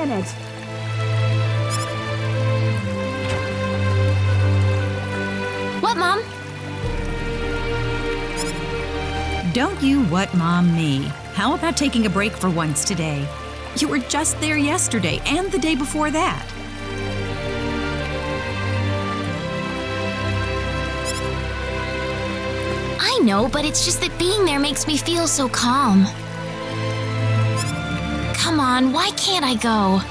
minute. What, Mom? Don't you what Mom me. How about taking a break for once today? You were just there yesterday and the day before that. I know, but it's just that being there makes me feel so calm. Come on, why can't I go?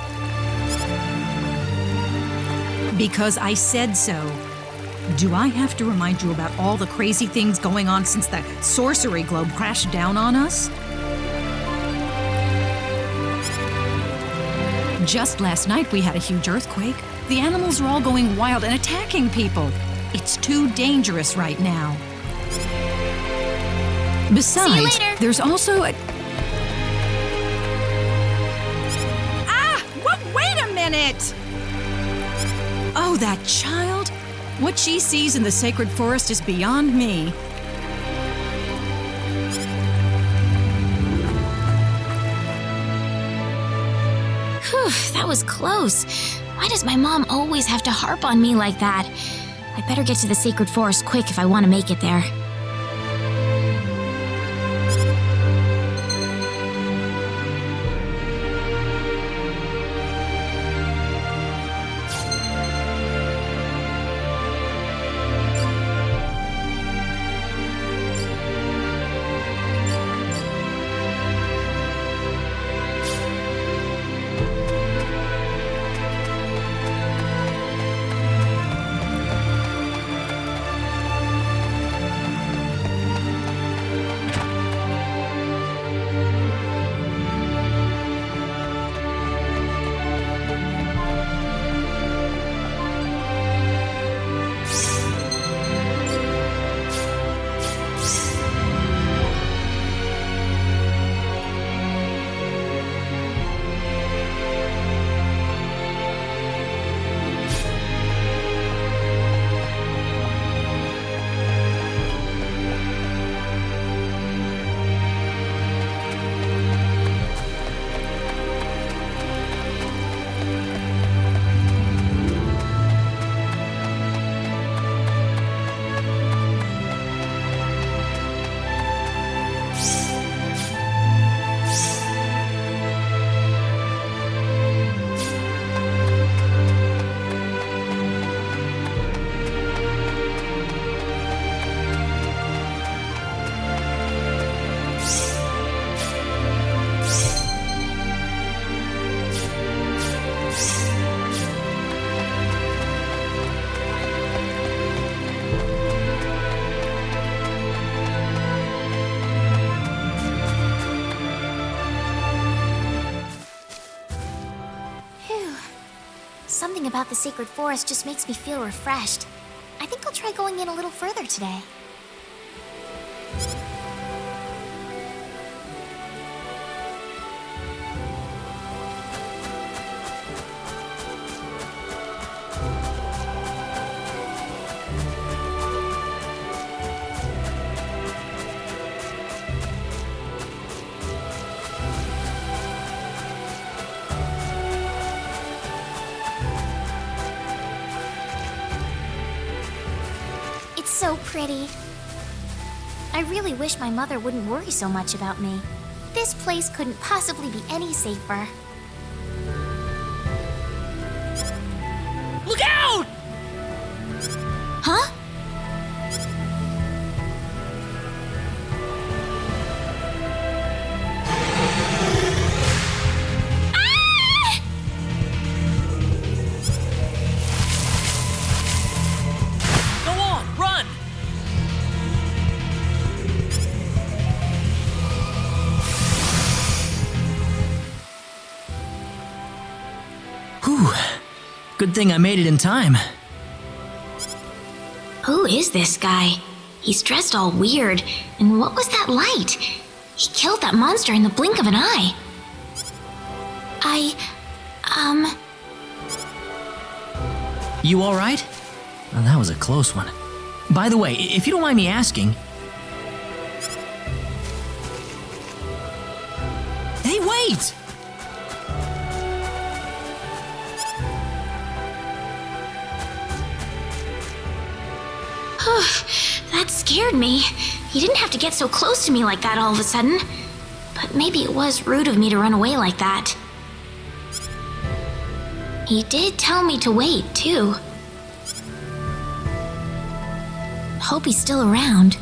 Because I said so. Do I have to remind you about all the crazy things going on since the sorcery globe crashed down on us? Just last night we had a huge earthquake. The animals are all going wild and attacking people. It's too dangerous right now. Besides, See you later. there's also a... Wait a minute! Oh, that child? What she sees in the sacred forest is beyond me. Whew, that was close. Why does my mom always have to harp on me like that? I better get to the sacred forest quick if I want to make it there. Something about the sacred forest just makes me feel refreshed. I think I'll try going in a little further today. So pretty. I really wish my mother wouldn't worry so much about me. This place couldn't possibly be any safer. Look out! Huh? Good thing I made it in time. Who is this guy? He's dressed all weird, and what was that light? He killed that monster in the blink of an eye. You alright? Well, that was a close one. By the way, if you don't mind me asking... Hey, wait! That scared me. He didn't have to get so close to me like that all of a sudden. But maybe it was rude of me to run away like that. He did tell me to wait, too. Hope he's still around.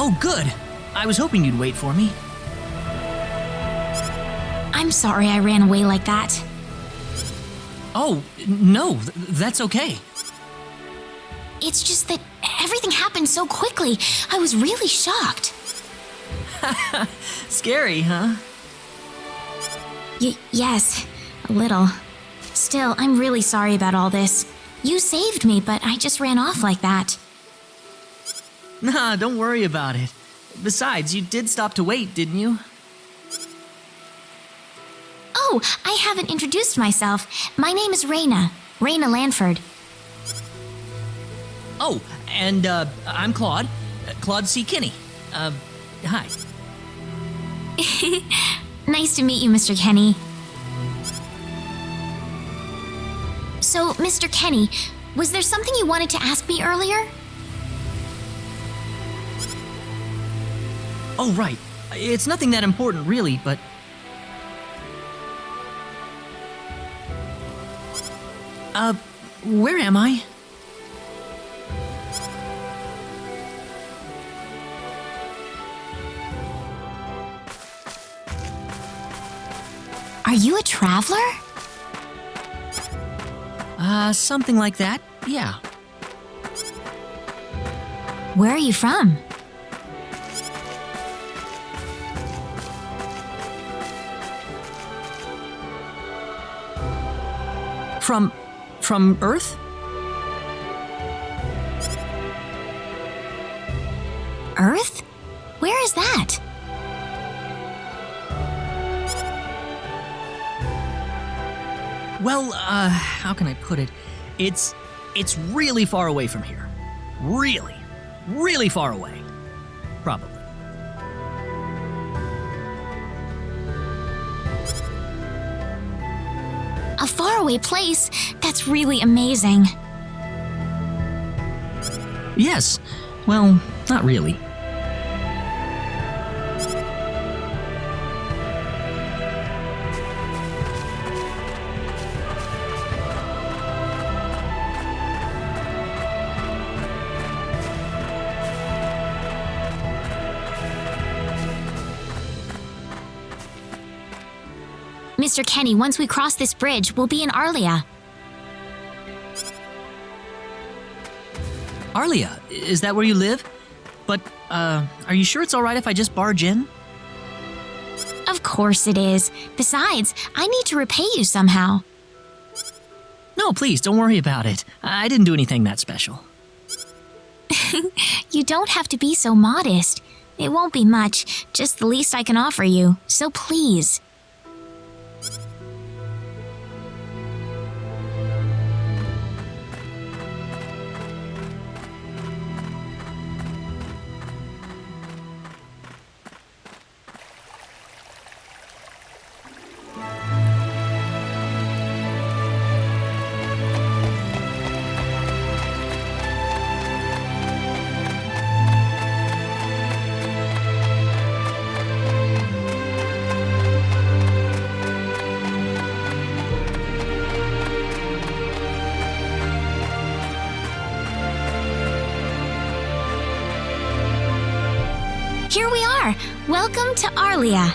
Oh, good. I was hoping you'd wait for me. I'm sorry I ran away like that. Oh, no, that's okay. It's just that everything happened so quickly. I was really shocked. Scary, huh? Yes, a little. Still, I'm really sorry about all this. You saved me, but I just ran off like that. Nah, don't worry about it. Besides, you did stop to wait, didn't you? Oh, I haven't introduced myself. My name is Raina. Raina Lanford. Oh, and, I'm Claude. Claude C. Kinney. Hi. Nice to meet you, Mr. Kenny. So, Mr. Kenny, was there something you wanted to ask me earlier? Oh, right. It's nothing that important, really, but... where am I? Are you a traveler? Something like that, yeah. Where are you from? From Earth? Earth? Where is that? Well, how can I put it? It's really far away from here. Really, really far away. Probably. A faraway place? That's really amazing. Yes. Well, not really. Mr. Kenny, once we cross this bridge, we'll be in Arlia. Arlia, is that where you live? But, are you sure it's alright if I just barge in? Of course it is. Besides, I need to repay you somehow. No, please, don't worry about it. I didn't do anything that special. You don't have to be so modest. It won't be much, just the least I can offer you, so please. Here we are! Welcome to Arlia.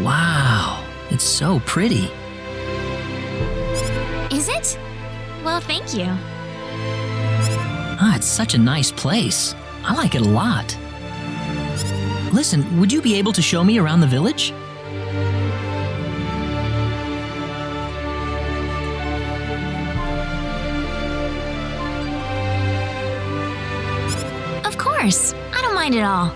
Wow, it's so pretty. Is it? Well, thank you. It's such a nice place. I like it a lot. Listen, would you be able to show me around the village? Of course. I don't mind at all.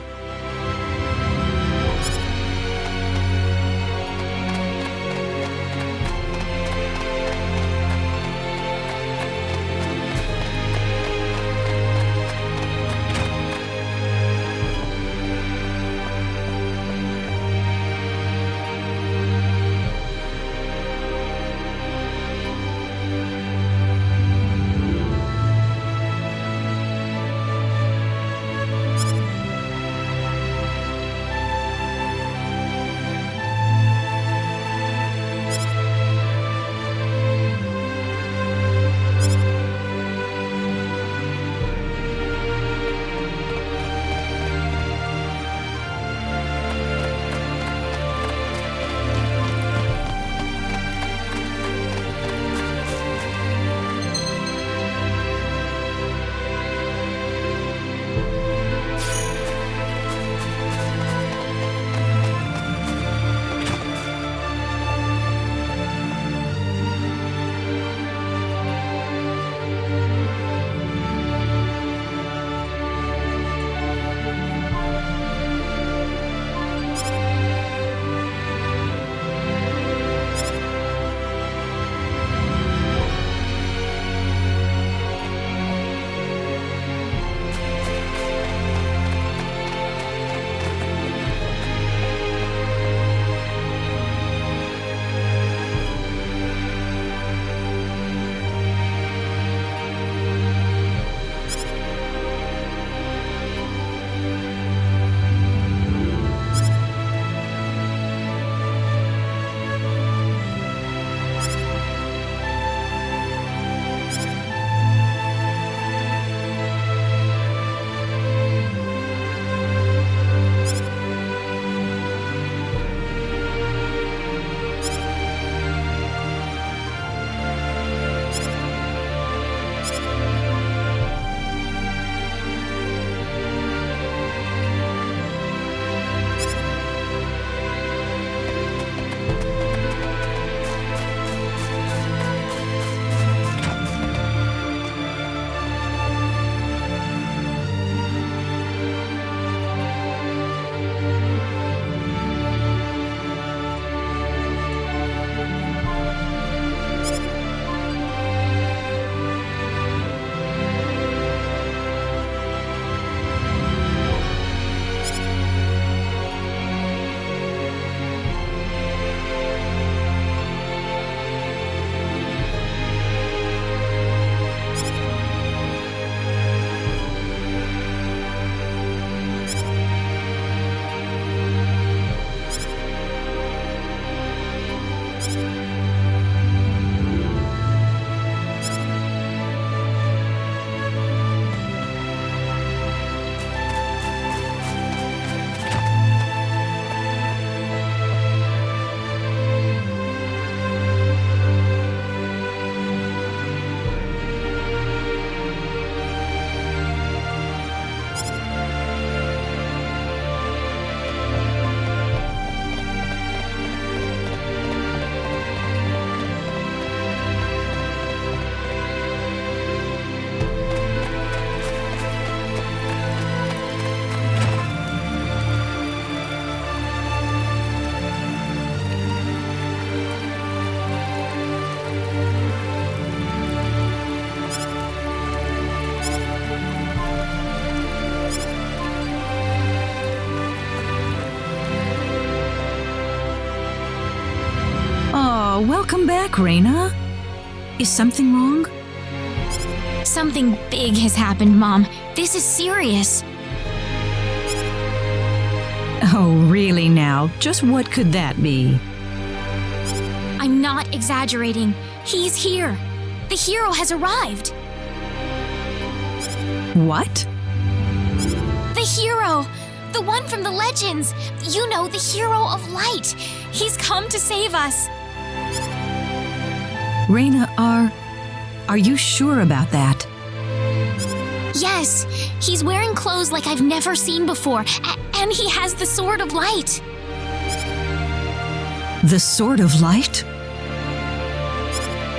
Welcome back, Raina. Is something wrong? Something big has happened, Mom. This is serious. Oh, really now? Just what could that be? I'm not exaggerating. He's here. The hero has arrived. What? The hero! The one from the legends! You know, the hero of light! He's come to save us! Raina, are you sure about that? Yes, he's wearing clothes like I've never seen before, and he has the Sword of Light. The Sword of Light?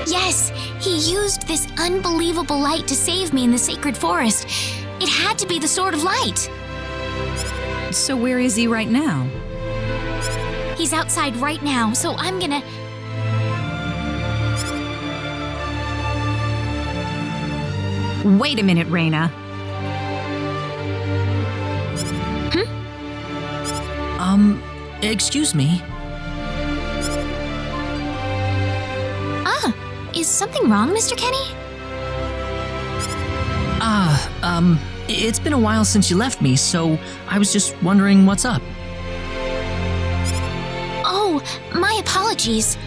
Yes, he used this unbelievable light to save me in the sacred forest. It had to be the Sword of Light. So where is he right now? He's outside right now, so I'm gonna... Wait a minute, Raina. Excuse me. Is something wrong, Mr. Kenny? It's been a while since you left me, so I was just wondering what's up. Oh, my apologies.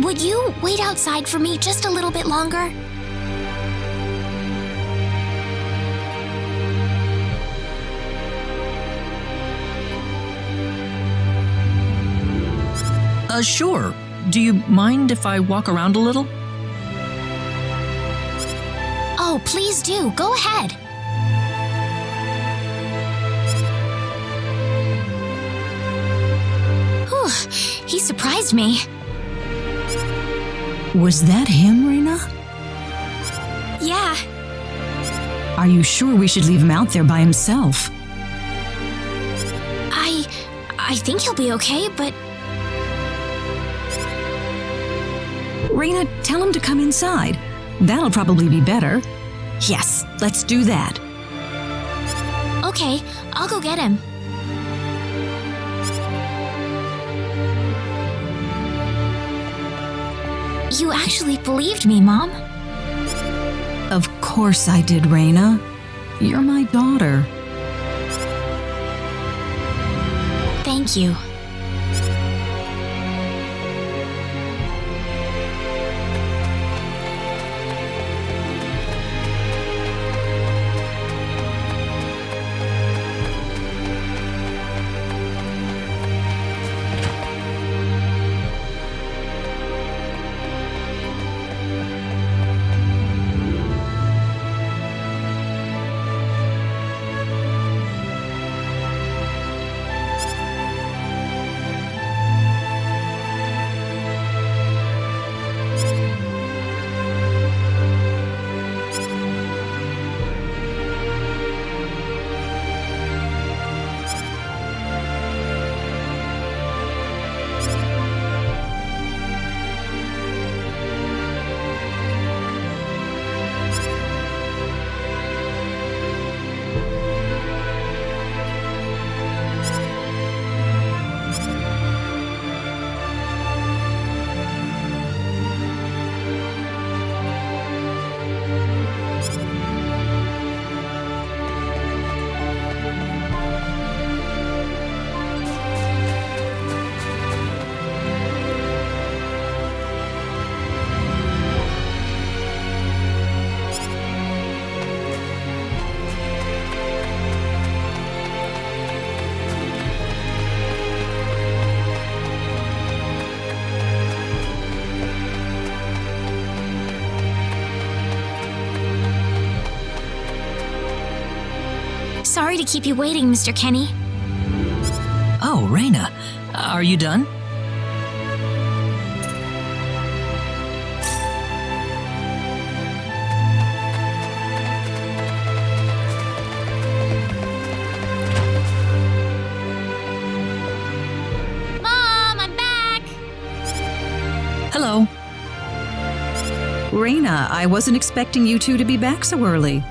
Would you wait outside for me just a little bit longer? Sure. Do you mind if I walk around a little? Oh, please do. Go ahead. Whew, he surprised me. Was that him, Raina? Yeah, Are you sure we should leave him out there by himself? I think he'll be okay, but Raina, tell him to come inside. That'll probably be better. Yes, let's do that. okay, I'll go get him. You actually believed me, Mom. Of course I did, Raina. You're my daughter. Thank you. Sorry to keep you waiting, Mr. Kenny. Oh, Raina, are you done? Mom, I'm back! Hello. Raina, I wasn't expecting you two to be back so early.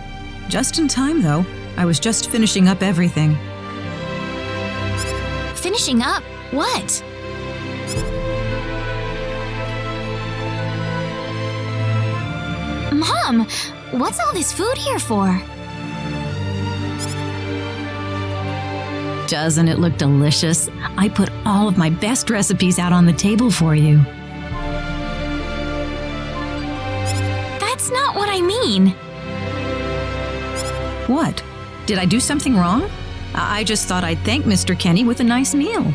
Just in time, though. I was just finishing up everything. Finishing up? What? Mom, what's all this food here for? Doesn't it look delicious? I put all of my best recipes out on the table for you. That's not what I mean. What? Did I do something wrong? I just thought I'd thank Mr. Kenny with a nice meal.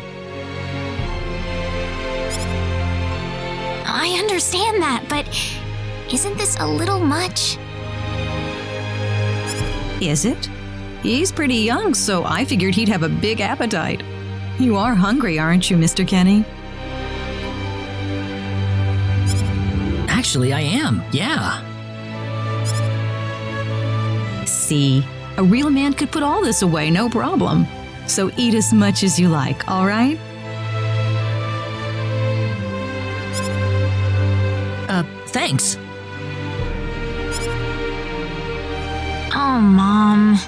I understand that, but isn't this a little much? Is it? He's pretty young, so I figured he'd have a big appetite. You are hungry, aren't you, Mr. Kenny? Actually, I am, yeah. See, a real man could put all this away, no problem. So eat as much as you like, all right? Thanks. Oh, Mom.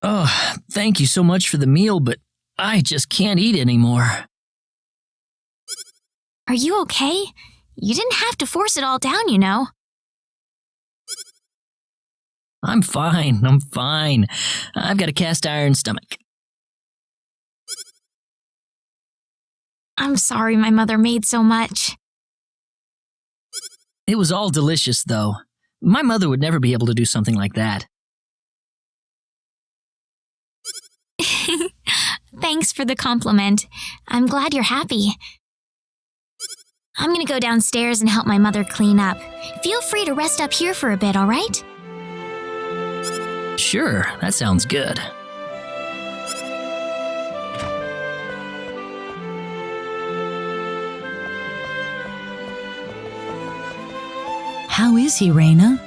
Oh, thank you so much for the meal, but I just can't eat anymore. Are you okay? You didn't have to force it all down, you know. I'm fine. I've got a cast iron stomach. I'm sorry my mother made so much. It was all delicious, though. My mother would never be able to do something like that. Thanks for the compliment. I'm glad you're happy. I'm gonna go downstairs and help my mother clean up. Feel free to rest up here for a bit, all right? Sure, that sounds good. How is he, Raina?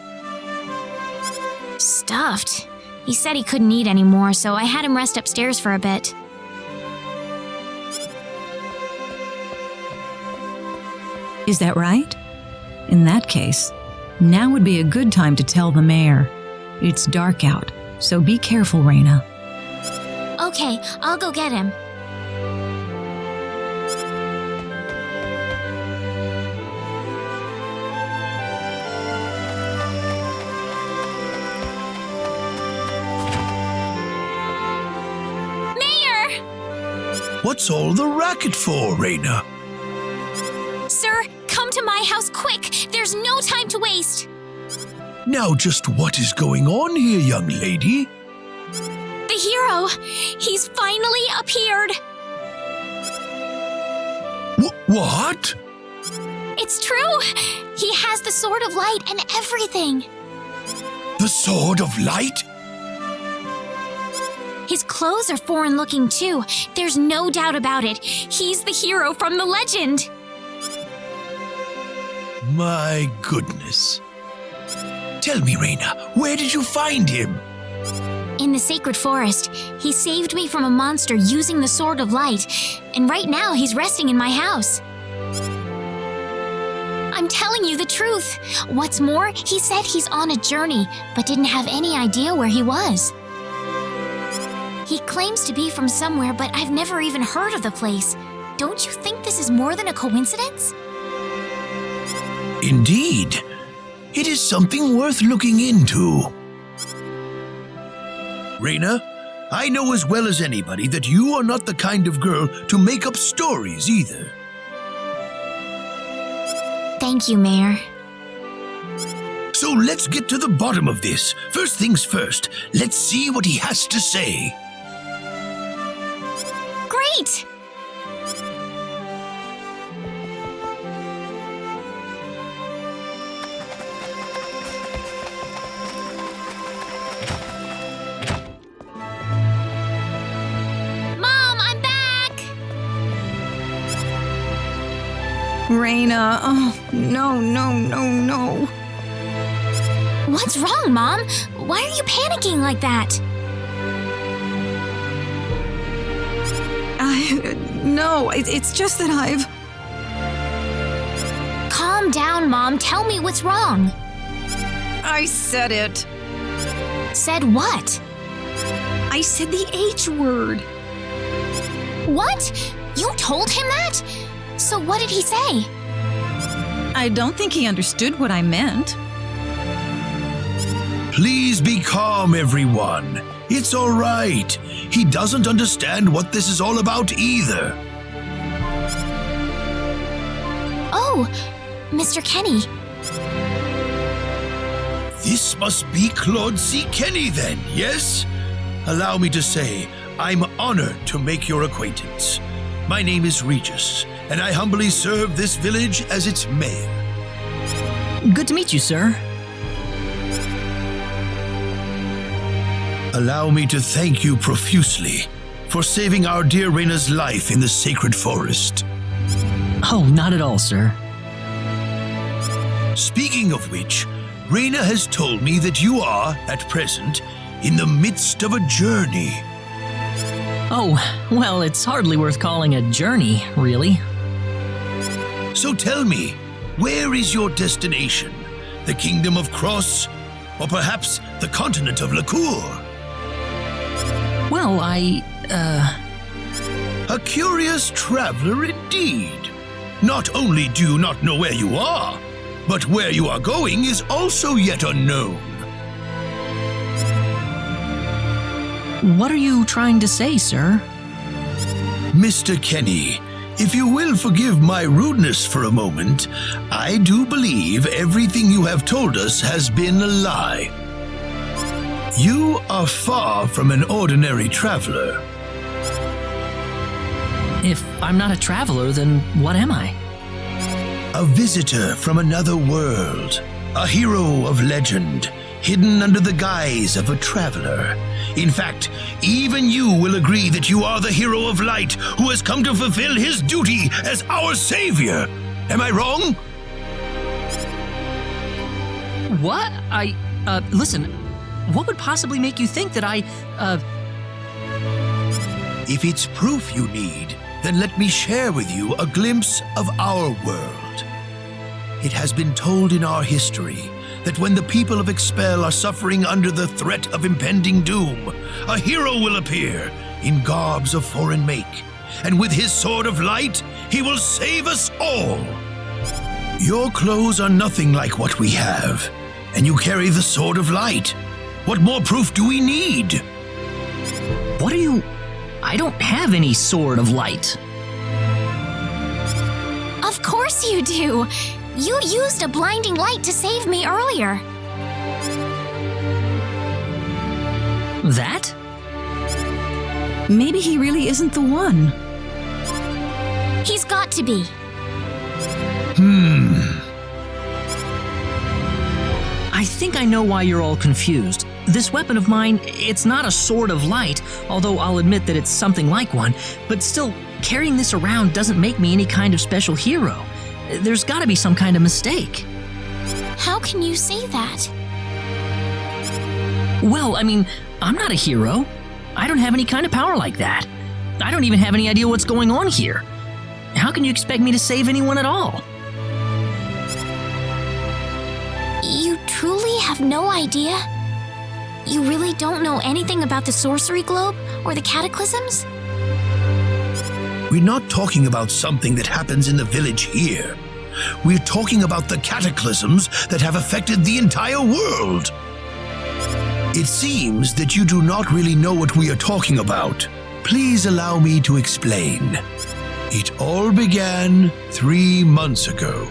Stuffed. He said he couldn't eat anymore, so I had him rest upstairs for a bit. Is that right? In that case, now would be a good time to tell the mayor. It's dark out, so be careful, Raina. Okay, I'll go get him. What's all the racket for, Raina? Sir, come to my house quick! There's no time to waste! Now just what is going on here, young lady? The hero! He's finally appeared! What? It's true! He has the Sword of Light and everything! The Sword of Light? His clothes are foreign-looking too. There's no doubt about it. He's the hero from the legend! My goodness. Tell me, Raina, where did you find him? In the Sacred Forest. He saved me from a monster using the Sword of Light, and right now he's resting in my house. I'm telling you the truth. What's more, he said he's on a journey, but didn't have any idea where he was. He claims to be from somewhere, but I've never even heard of the place. Don't you think this is more than a coincidence? Indeed. It is something worth looking into. Raina, I know as well as anybody that you are not the kind of girl to make up stories either. Thank you, Mayor. So let's get to the bottom of this. First things first, let's see what he has to say. Great! Mom, I'm back! Raina, oh, no. What's wrong, Mom? Why are you panicking like that? No, it's just that I've... Calm down, Mom. Tell me what's wrong. I said it. Said what? I said the H word. What? You told him that? So what did he say? I don't think he understood what I meant. Please be calm, everyone. It's all right. He doesn't understand what this is all about either. Oh, Mr. Kenny. This must be Claude C. Kenny then, yes? Allow me to say, I'm honored to make your acquaintance. My name is Regis, and I humbly serve this village as its mayor. Good to meet you, sir. Allow me to thank you profusely for saving our dear Raina's life in the sacred forest. Oh, not at all, sir. Speaking of which, Raina has told me that you are, at present, in the midst of a journey. Oh, well, it's hardly worth calling a journey, really. So tell me, where is your destination? The Kingdom of Cross? Or perhaps the continent of Lacour? Well, A curious traveler indeed. Not only do you not know where you are, but where you are going is also yet unknown. What are you trying to say, sir? Mr. Kenny, if you will forgive my rudeness for a moment, I do believe everything you have told us has been a lie. You are far from an ordinary traveler. If I'm not a traveler, then what am I? A visitor from another world, a hero of legend, hidden under the guise of a traveler. In fact, even you will agree that you are the hero of light who has come to fulfill his duty as our savior. Am I wrong? What? Listen, what would possibly make you think that If it's proof you need, then let me share with you a glimpse of our world. It has been told in our history that when the people of Expel are suffering under the threat of impending doom, a hero will appear in garbs of foreign make, and with his sword of light, he will save us all. Your clothes are nothing like what we have, and you carry the sword of light. What more proof do we need? What are you... I don't have any sword of light. Of course you do. You used a blinding light to save me earlier. That? Maybe he really isn't the one. He's got to be. I think I know why you're all confused. This weapon of mine, it's not a sword of light, although I'll admit that it's something like one, but still, carrying this around doesn't make me any kind of special hero. There's gotta be some kind of mistake. How can you say that? Well, I mean, I'm not a hero. I don't have any kind of power like that. I don't even have any idea what's going on here. How can you expect me to save anyone at all? You truly have no idea? You really don't know anything about the sorcery globe or the cataclysms? We're not talking about something that happens in the village here. We're talking about the cataclysms that have affected the entire world. It seems that you do not really know what we are talking about. Please allow me to explain. It all began 3 months ago.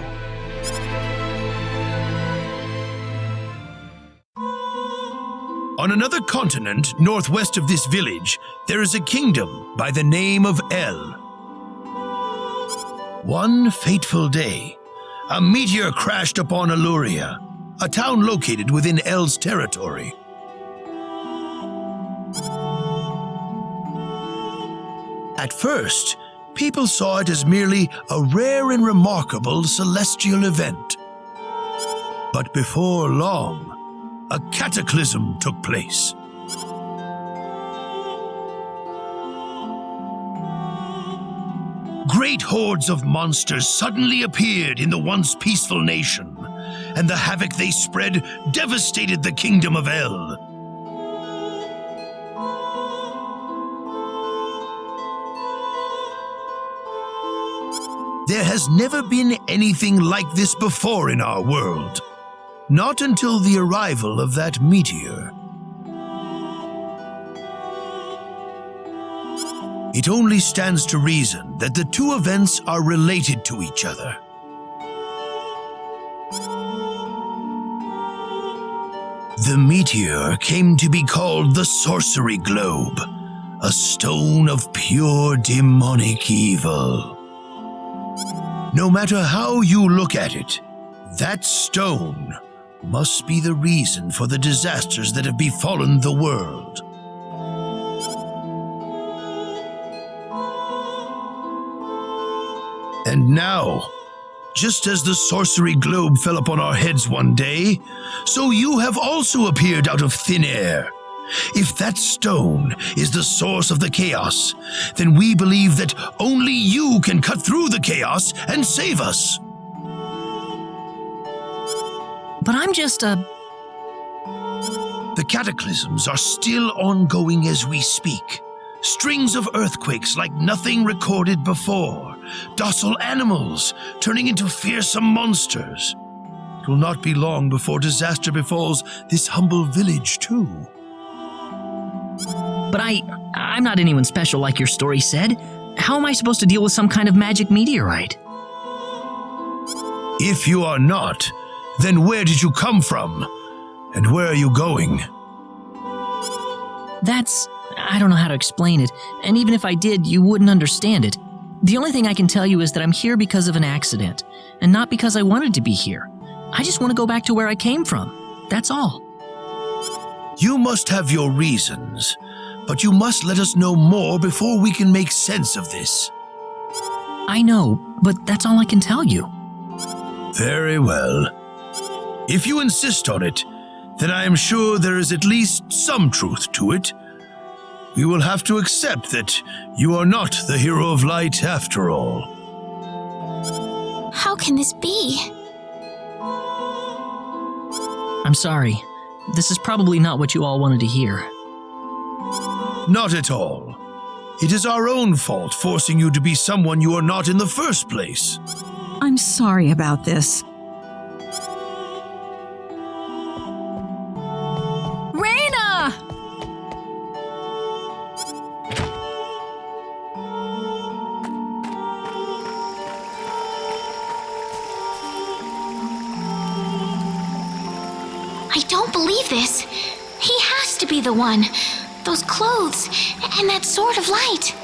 On another continent, northwest of this village, there is a kingdom by the name of El. One fateful day, a meteor crashed upon Aluria, a town located within El's territory. At first, people saw it as merely a rare and remarkable celestial event. But before long, a cataclysm took place. great hordes of monsters suddenly appeared in the once peaceful nation, and the havoc they spread devastated the kingdom of El. There has never been anything like this before in our world. Not until the arrival of that meteor. It only stands to reason that the two events are related to each other. The meteor came to be called the Sorcery Globe, a stone of pure demonic evil. No matter how you look at it, that stone must be the reason for the disasters that have befallen the world. And now, just as the sorcery globe fell upon our heads one day, so you have also appeared out of thin air. If that stone is the source of the chaos, then we believe that only you can cut through the chaos and save us. But I'm just The cataclysms are still ongoing as we speak. Strings of earthquakes like nothing recorded before. Docile animals turning into fearsome monsters. It will not be long before disaster befalls this humble village, too. But I'm not anyone special like your story said. How am I supposed to deal with some kind of magic meteorite? If you are not, then where did you come from? And where are you going? I don't know how to explain it, and even if I did, you wouldn't understand it. The only thing I can tell you is that I'm here because of an accident, and not because I wanted to be here. I just want to go back to where I came from. That's all. You must have your reasons, but you must let us know more before we can make sense of this. I know, but that's all I can tell you. Very well. If you insist on it, then I am sure there is at least some truth to it. We will have to accept that you are not the hero of light after all. How can this be? I'm sorry. This is probably not what you all wanted to hear. Not at all. It is our own fault forcing you to be someone you are not in the first place. I'm sorry about this. Raina! I don't believe this. He has to be the one. Those clothes and that sword of light.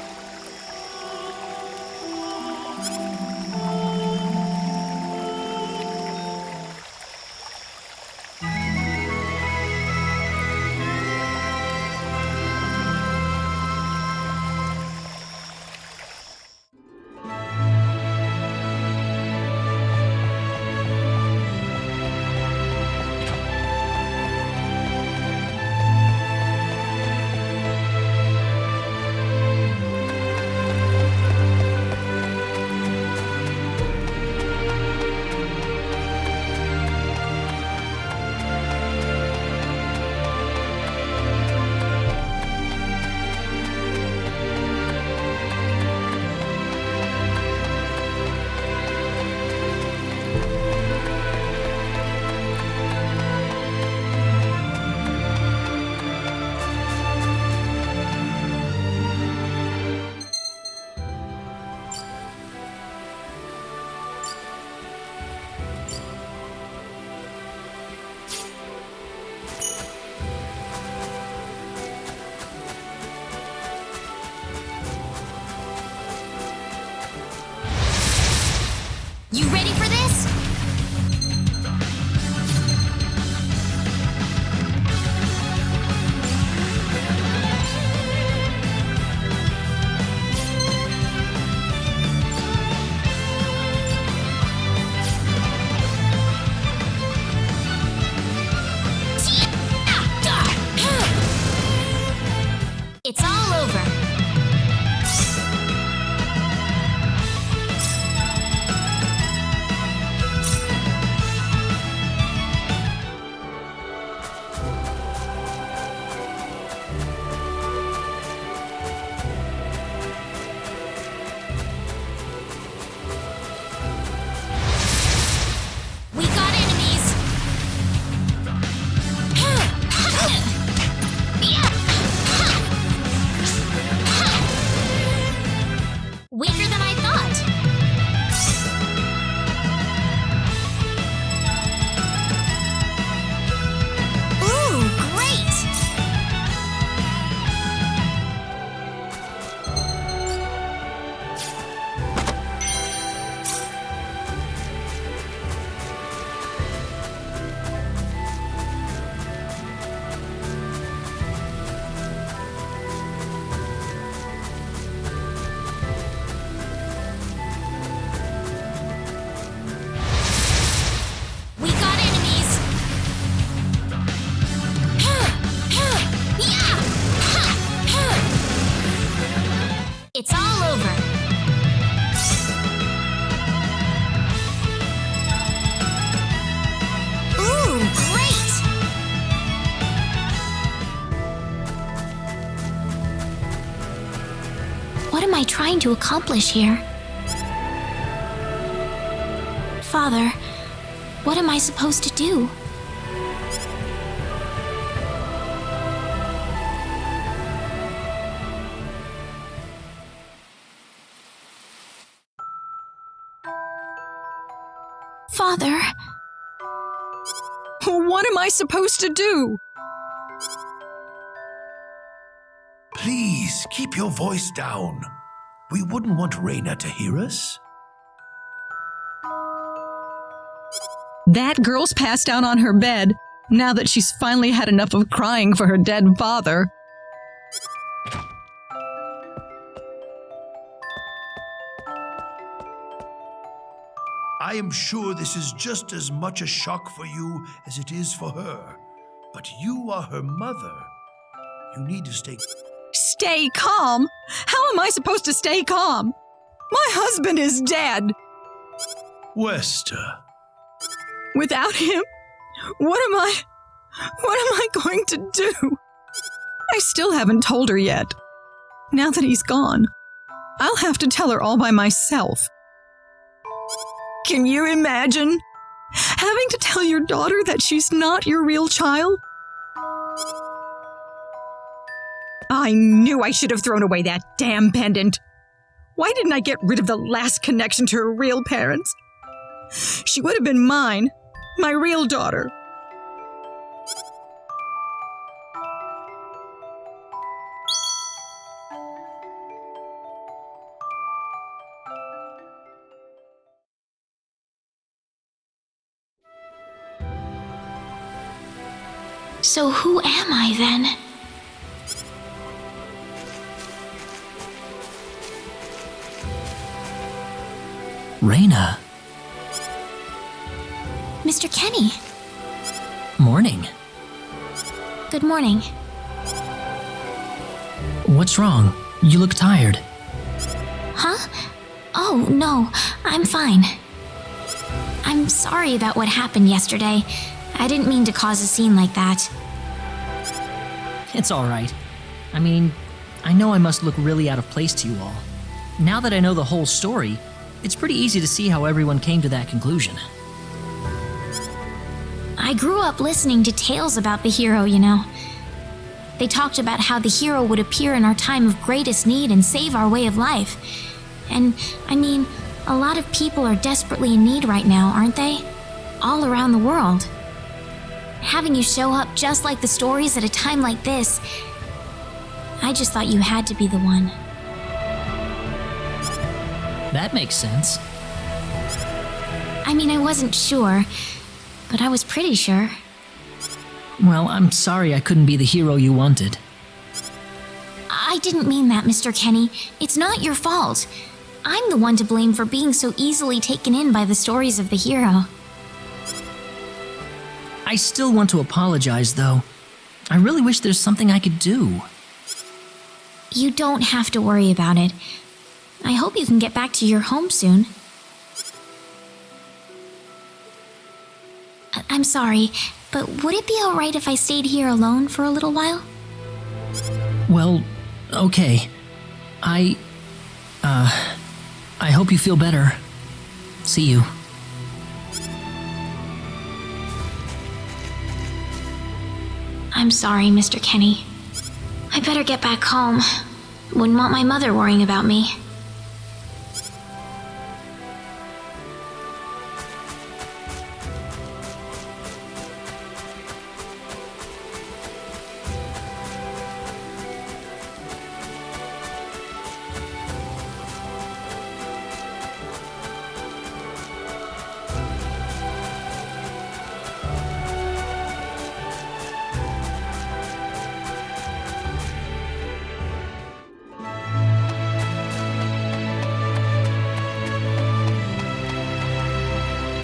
It's all over. Ooh, great! What am I trying to accomplish here? Father, what am I supposed to do? Father, What am I supposed to do? Please keep your voice down. We wouldn't want Raina to hear us. That girl's passed out on her bed now that she's finally had enough of crying for her dead father. I am sure this is just as much a shock for you as it is for her. But you are her mother. You need to stay... Stay calm? How am I supposed to stay calm? My husband is dead. Wester. Without him, what am I going to do? I still haven't told her yet. Now that he's gone, I'll have to tell her all by myself. Can you imagine having to tell your daughter that she's not your real child? I knew I should have thrown away that damn pendant. Why didn't I get rid of the last connection to her real parents? She would have been mine, my real daughter. so who am I then? Raina. Mr. Kenny. Morning. Good morning. What's wrong? You look tired. Huh? Oh, no, I'm fine. I'm sorry about what happened yesterday. I didn't mean to cause a scene like that. It's all right. I mean, I know I must look really out of place to you all. Now that I know the whole story, it's pretty easy to see how everyone came to that conclusion. I grew up listening to tales about the hero, you know. They talked about how the hero would appear in our time of greatest need and save our way of life. And, I mean, a lot of people are desperately in need right now, aren't they? All around the world. Having you show up just like the stories at a time like this, I just thought you had to be the one. That makes sense. I mean, I wasn't sure, but I was pretty sure. Well, I'm sorry I couldn't be the hero you wanted. I didn't mean that, Mr. Kenny. It's not your fault. I'm the one to blame for being so easily taken in by the stories of the hero. I still want to apologize, though. I really wish there's something I could do. You don't have to worry about it. I hope you can get back to your home soon. I'm sorry, but would it be alright if I stayed here alone for a little while? Well, okay. I hope you feel better. See you. I'm sorry, Mr. Kenny. I better get back home. Wouldn't want my mother worrying about me.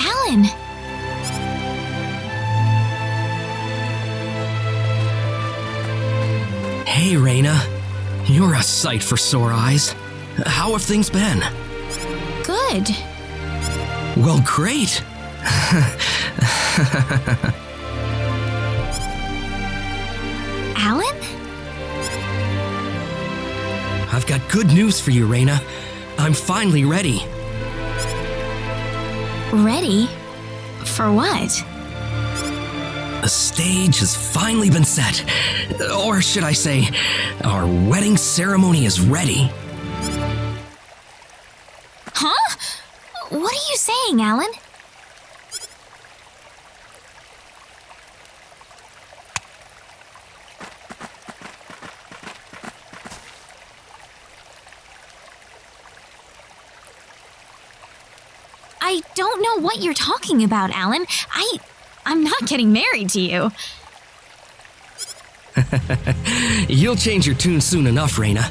Alan! Hey, Raina. You're a sight for sore eyes. How have things been? Good. Well, great. Alan? I've got good news for you, Reina. I'm finally ready. Ready? For what? The stage has finally been set. Or should I say, our wedding ceremony is ready. Huh? What are you saying, Alan? I don't know what you're talking about, Alan. I'm not getting married to you. You'll change your tune soon enough, Reina.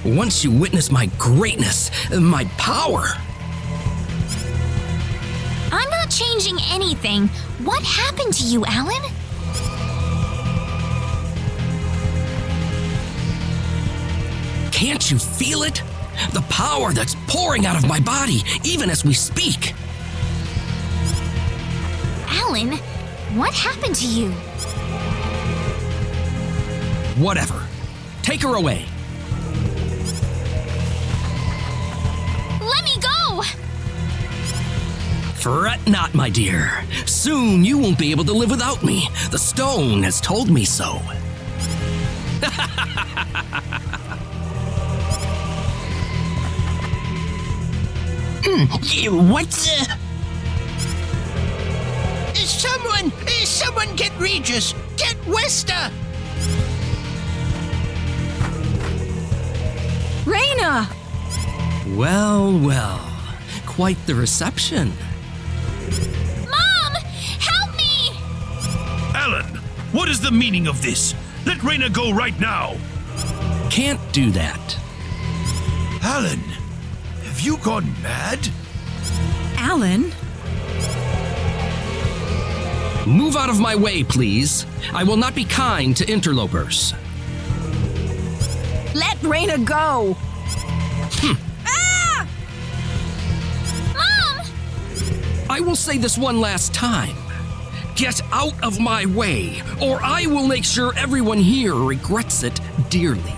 Once you witness my greatness, my power. I'm not changing anything. What happened to you, Alan? Can't you feel it? The power that's pouring out of my body, even as we speak. Alan, what happened to you? Whatever. Take her away. Let me go! Fret not, my dear. Soon you won't be able to live without me. The stone has told me so. What's Someone get Regis! Get Westa! Reina! Well, well. Quite the reception. Mom! Help me! Alan, what is the meaning of this? Let Reina go right now. Can't do that. Alan, have you gone mad? Alan? Move out of my way, please. I will not be kind to interlopers. Let Reina go! Ah! Mom! I will say this one last time. Get out of my way, or I will make sure everyone here regrets it dearly.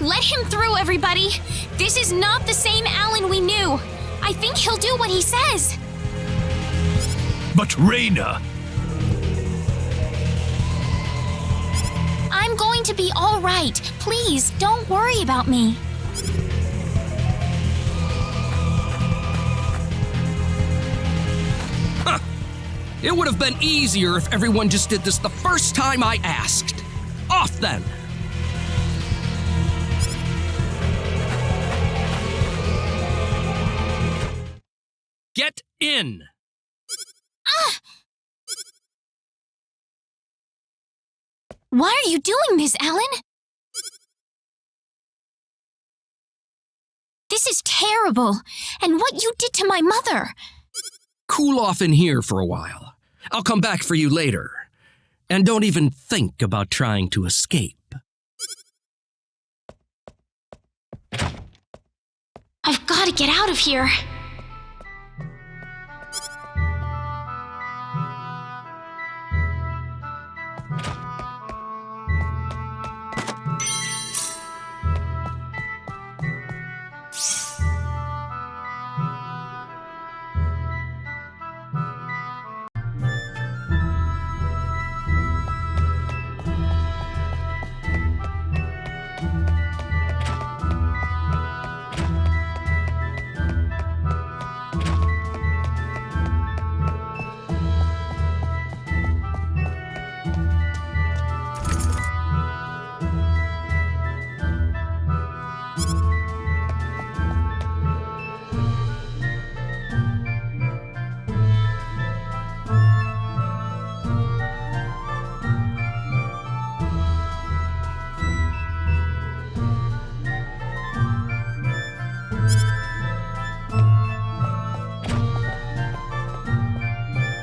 Let him through, everybody! This is not the same Alan we knew! I think he'll do what he says! But Reina... I'm going to be all right. Please, don't worry about me. Huh. It would have been easier if everyone just did this the first time I asked. Off then! Get in! Why are you doing this, Alan? This is terrible. And what you did to my mother. Cool off in here for a while. I'll come back for you later. And don't even think about trying to escape. I've got to get out of here.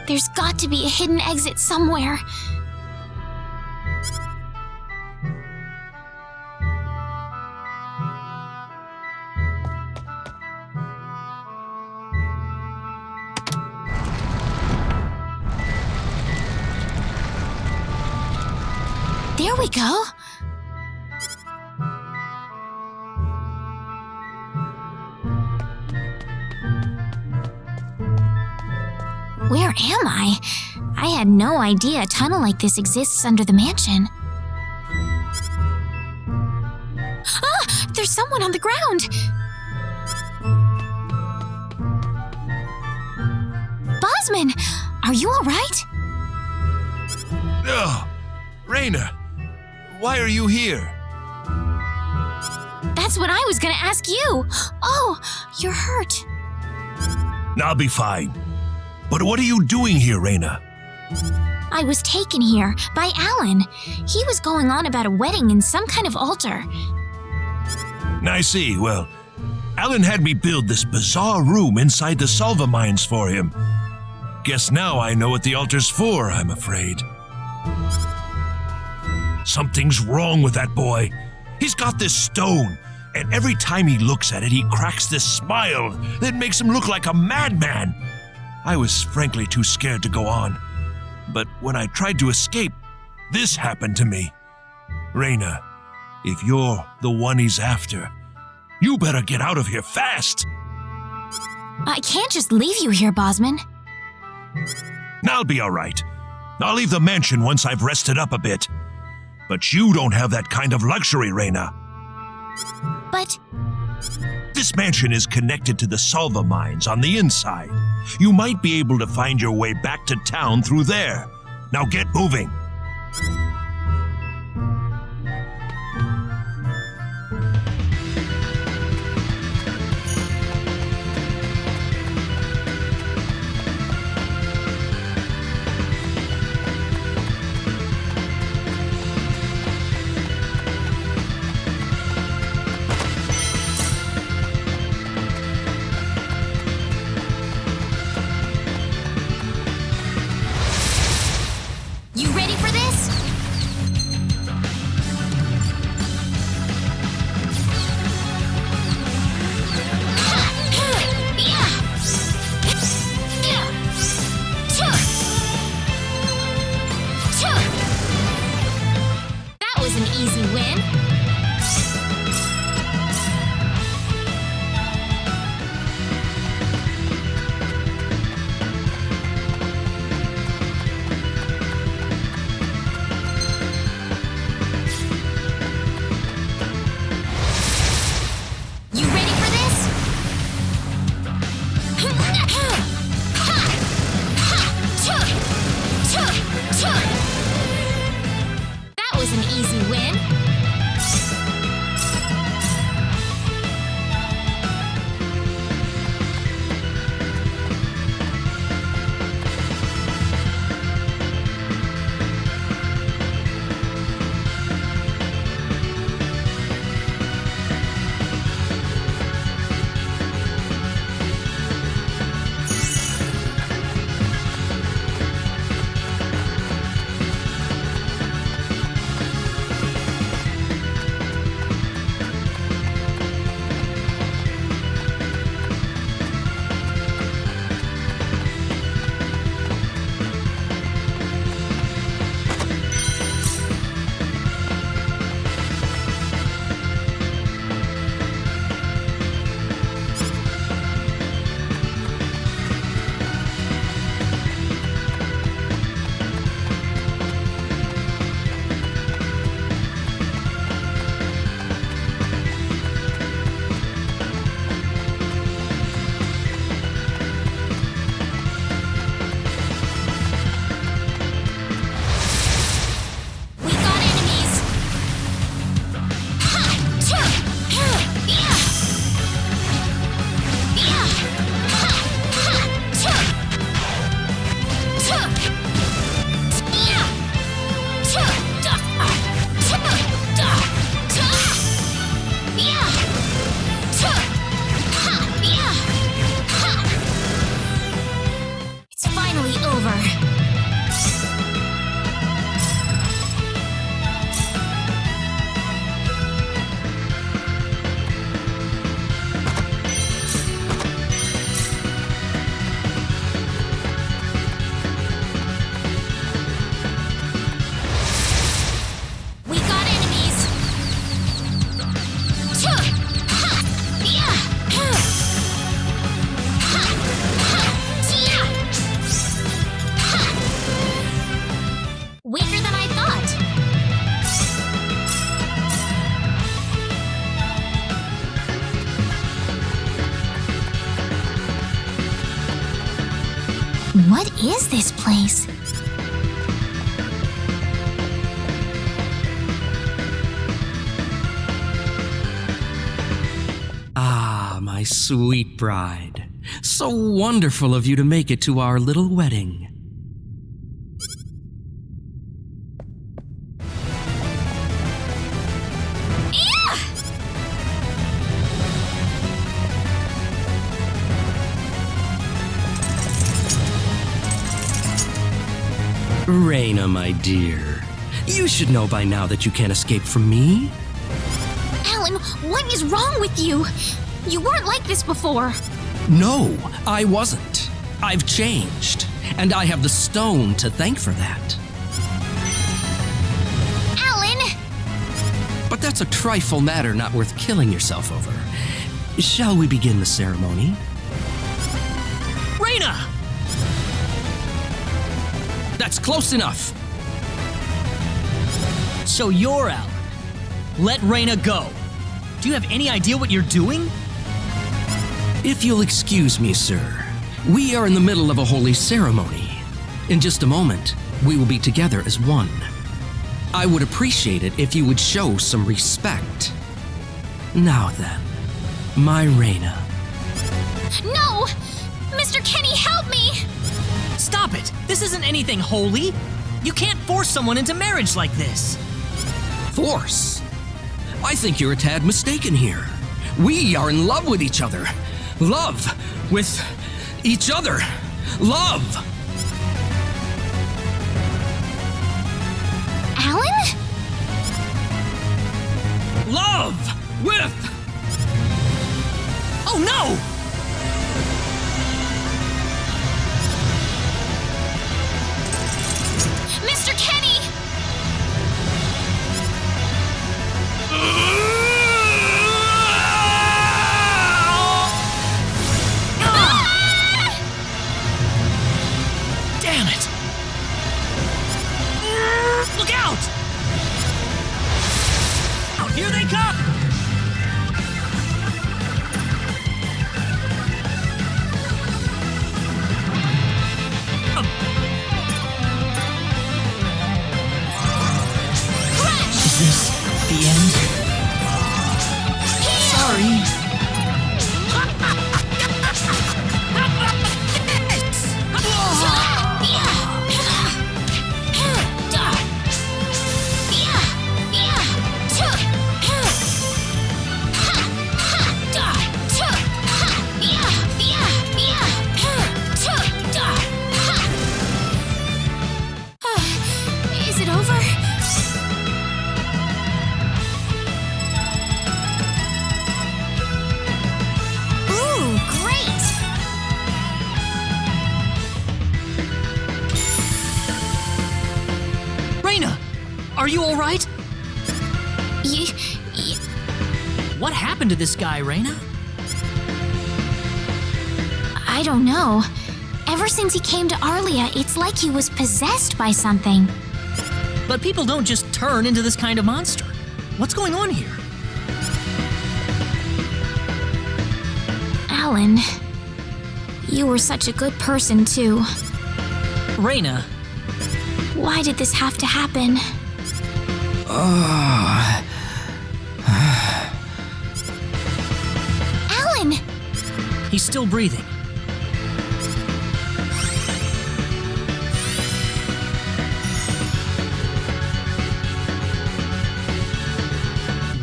There's got to be a hidden exit somewhere. Here we go. Where am I? I had no idea a tunnel like this exists under the mansion. Ah! There's someone on the ground! Bosman! Are you alright? Ugh! Raina, why are you here? That's what I was gonna ask you! Oh, you're hurt. I'll be fine. But what are you doing here, Raina? I was taken here by Alan. He was going on about a wedding in some kind of altar. I see. Well, Alan had me build this bizarre room inside the Salva mines for him. Guess now I know what the altar's for, I'm afraid. Something's wrong with that boy. He's got this stone, and every time he looks at it, he cracks this smile that makes him look like a madman. I was frankly too scared to go on. But when I tried to escape, this happened to me. Raina, if you're the one he's after, you better get out of here fast. I can't just leave you here, Bosman. I'll be all right. I'll leave the mansion once I've rested up a bit. But you don't have that kind of luxury, Raina. But This mansion is connected to the Salva mines on the inside. You might be able to find your way back to town through there. Now get moving. you ready for this? That was an easy win. You ready for this? That was an easy win. What is this place? Ah, my sweet bride. So wonderful of you to make it to our little wedding. Raina, my dear, you should know by now that you can't escape from me. Alan, what is wrong with you? You weren't like this before. No, I wasn't. I've changed, and I have the stone to thank for that. Alan! But that's a trifle matter not worth killing yourself over. Shall we begin the ceremony? Raina! That's close enough. So you're out. Let Raina go. Do you have any idea what you're doing? If you'll excuse me, sir, we are in the middle of a holy ceremony. In just a moment, we will be together as one. I would appreciate it if you would show some respect. Now then, my Raina. No! Mr. Kenny, help me! Stop it! This isn't anything holy! You can't force someone into marriage like this! Force? I think you're a tad mistaken here. We are in love with each other. Love with each other. Love! Alan? Love with... Oh no! Mr. Kenny! Damn it! Look out! Here they come! Is this the end? Sorry. Is it over? Ooh, great! Raina! Are you alright? What happened to this guy, Raina? I don't know. Ever since he came to Arlia, it's like he was possessed by something. But people don't just turn into this kind of monster. What's going on here? Alan, you were such a good person, too. Raina, Why did this have to happen? Alan! he's still breathing.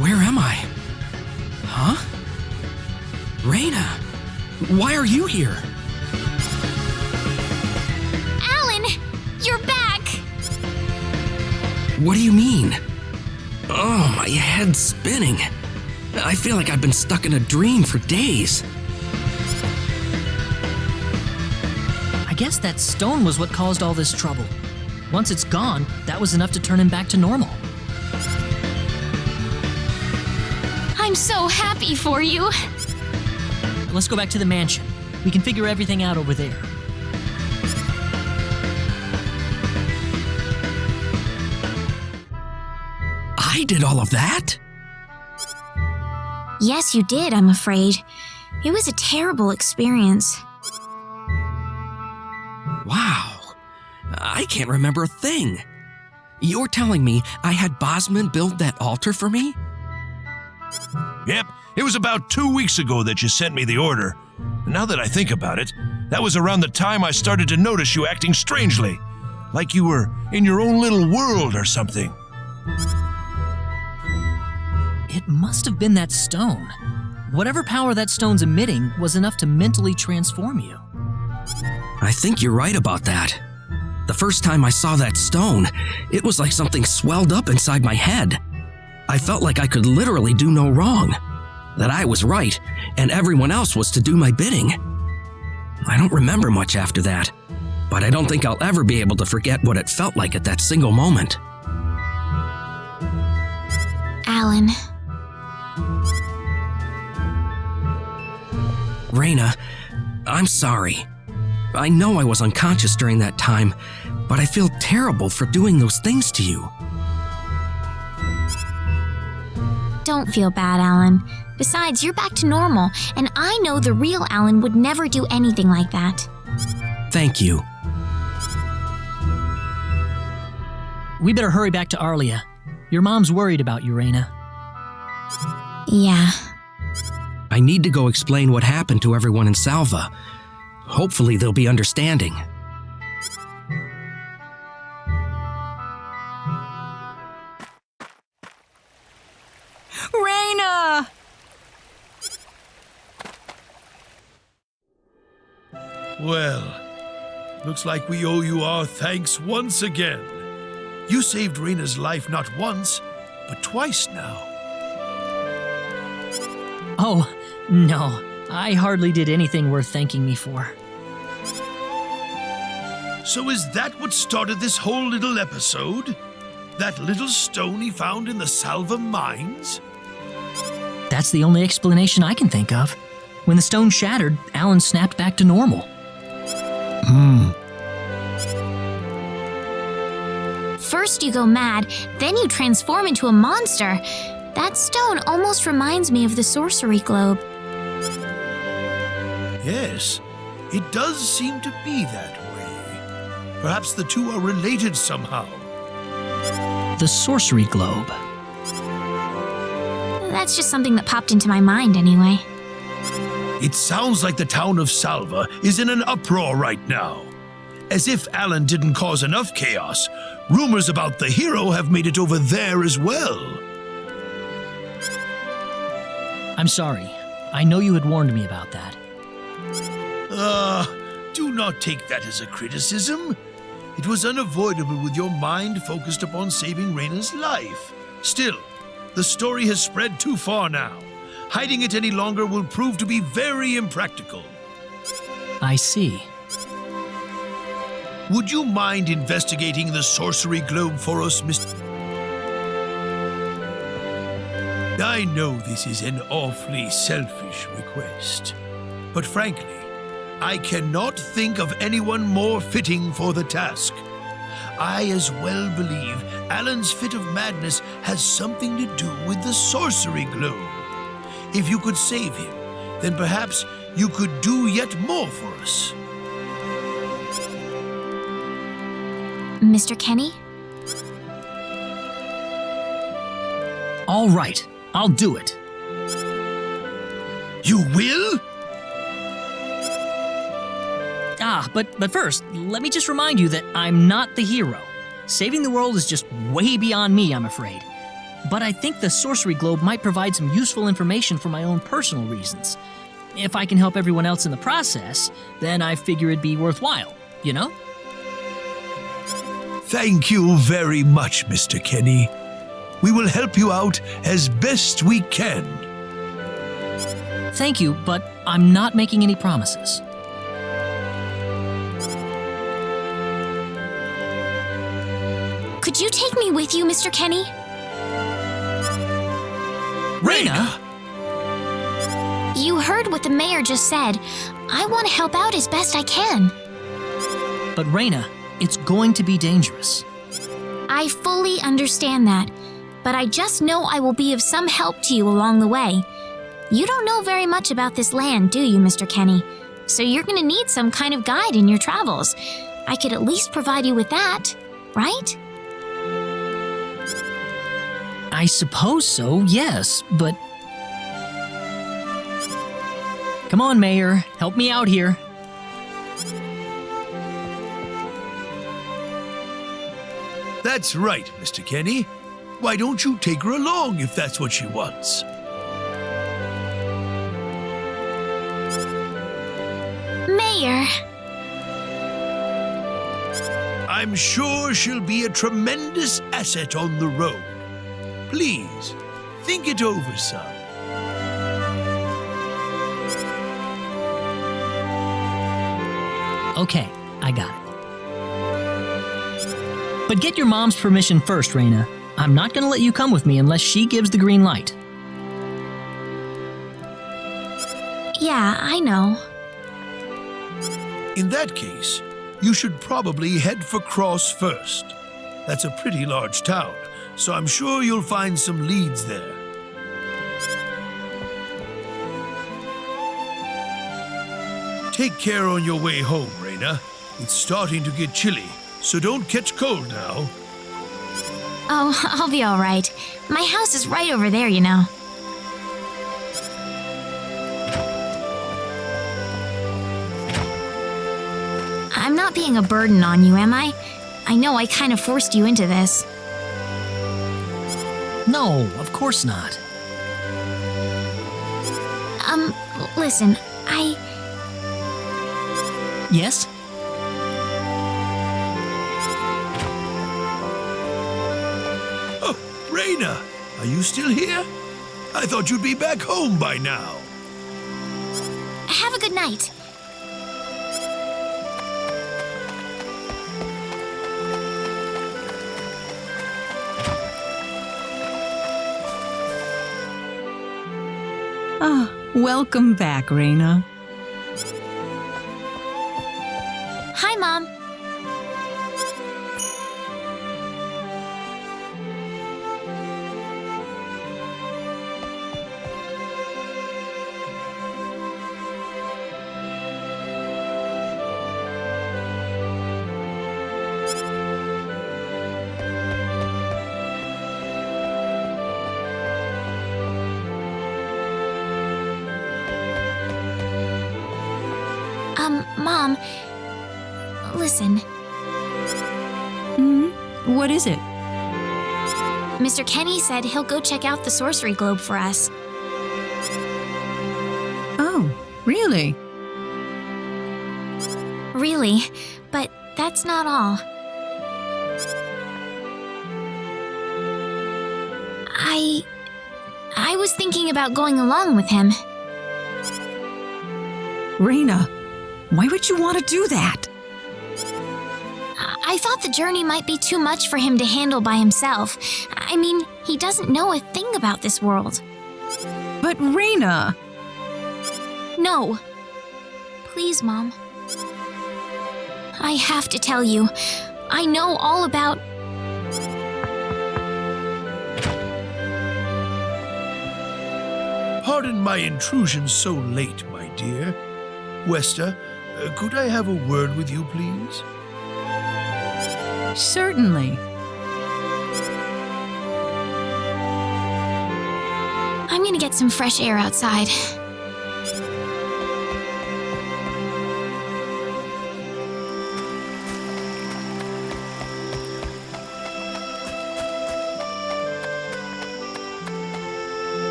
Where am I? Huh? Raina, why are you here? Alan! You're back! What do you mean? Oh, my head's spinning. I feel like I've been stuck in a dream for days. I guess that stone was what caused all this trouble. Once it's gone, that was enough to turn him back to normal. I'm so happy for you. Let's go back to the mansion. We can figure everything out over there. I did all of that? Yes, you did, I'm afraid. It was a terrible experience. Wow. I can't remember a thing. You're telling me I had Bosman build that altar for me? Yep, it was about 2 weeks ago that you sent me the order. Now that I think about it, that was around the time I started to notice you acting strangely, like you were in your own little world or something. It must have been that stone. Whatever power that stone's emitting was enough to mentally transform you. I think you're right about that. The first time I saw that stone, it was like something swelled up inside my head. I felt like I could literally do no wrong, that I was right, and everyone else was to do my bidding. I don't remember much after that, but I don't think I'll ever be able to forget what it felt like at that single moment. Alan. Raina, I'm sorry. I know I was unconscious during that time, but I feel terrible for doing those things to you. Don't feel bad, Alan. Besides, you're back to normal, and I know the real Alan would never do anything like that. Thank you. We better hurry back to Arlia. Your mom's worried about you, Raina. Yeah. I need to go explain what happened to everyone in Salva. Hopefully they'll be understanding. Raina! Well, looks like we owe you our thanks once again. You saved Raina's life not once, but twice now. Oh, no. I hardly did anything worth thanking me for. So is that what started this whole little episode? That little stone he found in the Salva mines? That's the only explanation I can think of. When the stone shattered, Alan snapped back to normal. First you go mad, then you transform into a monster. That stone almost reminds me of the sorcery globe. Yes, it does seem to be that way. Perhaps the two are related somehow. The sorcery globe. That's just something that popped into my mind anyway. It sounds like the town of Salva is in an uproar right now. As if Alan didn't cause enough chaos, rumors about the hero have made it over there as well. I'm sorry. I know you had warned me about that. Do not take that as a criticism. It was unavoidable with your mind focused upon saving Raina's life. Still, the story has spread too far now. Hiding it any longer will prove to be very impractical. I see. Would you mind investigating the sorcery globe for us, Mr. I know this is an awfully selfish request, but frankly, I cannot think of anyone more fitting for the task. I as well believe Alan's fit of madness has something to do with the sorcery globe. If you could save him, then perhaps you could do yet more for us. Mr. Kenny? All right, I'll do it. You will? But first, let me just remind you that I'm not the hero. Saving the world is just way beyond me, I'm afraid. But I think the sorcery globe might provide some useful information for my own personal reasons. If I can help everyone else in the process, then I figure it'd be worthwhile, you know? Thank you very much, Mr. Kenny. We will help you out as best we can. Thank you, but I'm not making any promises. Could you take me with you, Mr. Kenny? Raina! You heard what the mayor just said. I want to help out as best I can. But Raina, it's going to be dangerous. I fully understand that, but I just know I will be of some help to you along the way. You don't know very much about this land, do you, Mr. Kenny? So you're going to need some kind of guide in your travels. I could at least provide you with that, right? I suppose so, yes, but... Come on, Mayor, help me out here. That's right, Mr. Kenny. Why don't you take her along if that's what she wants? Mayor! I'm sure she'll be a tremendous asset on the road. Please, think it over, son. Okay, I got it. But get your mom's permission first, Raina. I'm not gonna let you come with me unless she gives the green light. Yeah, I know. In that case, you should probably head for Cross first. That's a pretty large town, so I'm sure you'll find some leads there. Take care on your way home, Raina. It's starting to get chilly, so don't catch cold now. Oh, I'll be all right. My house is right over there, you know. I'm not being a burden on you, am I? I know I kind of forced you into this. No, of course not. Listen, Yes? Oh, Raina, are you still here? I thought you'd be back home by now. Have a good night. Ah, welcome back, Raina. Hi, Mom. Mom, listen. What is it? Mr. Kenny said he'll go check out the sorcery globe for us. Oh, really? Really, but that's not all. I was thinking about going along with him. Raina, why would you want to do that? I thought the journey might be too much for him to handle by himself. I mean, he doesn't know a thing about this world. But Raina... No. Please, Mom. I have to tell you, I know all about... Pardon my intrusion so late, my dear. Westa, could I have a word with you, please? Certainly. I'm gonna get some fresh air outside.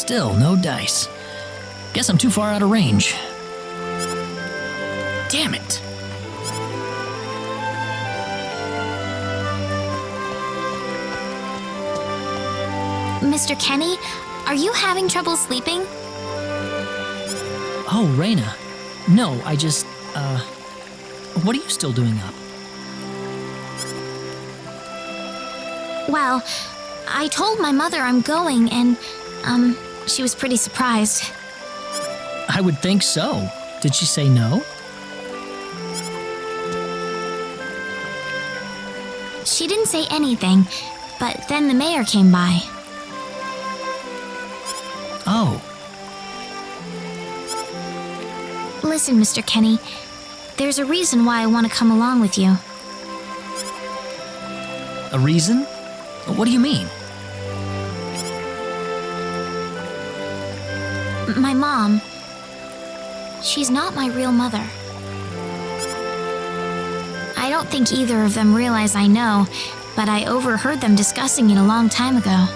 Still, no dice. Guess I'm too far out of range. Damn it. Mr. Kenny, are you having trouble sleeping? Oh, Raina. No, I just, what are you still doing up? Well, I told my mother I'm going and, she was pretty surprised. I would think so. Did she say no? She didn't say anything, but then the mayor came by. Oh, Listen, Mr. Kenny, there's a reason why I want to come along with you. a reason? What do you mean? My mom, she's not my real mother. I don't think either of them realize I know, but I overheard them discussing it a long time ago.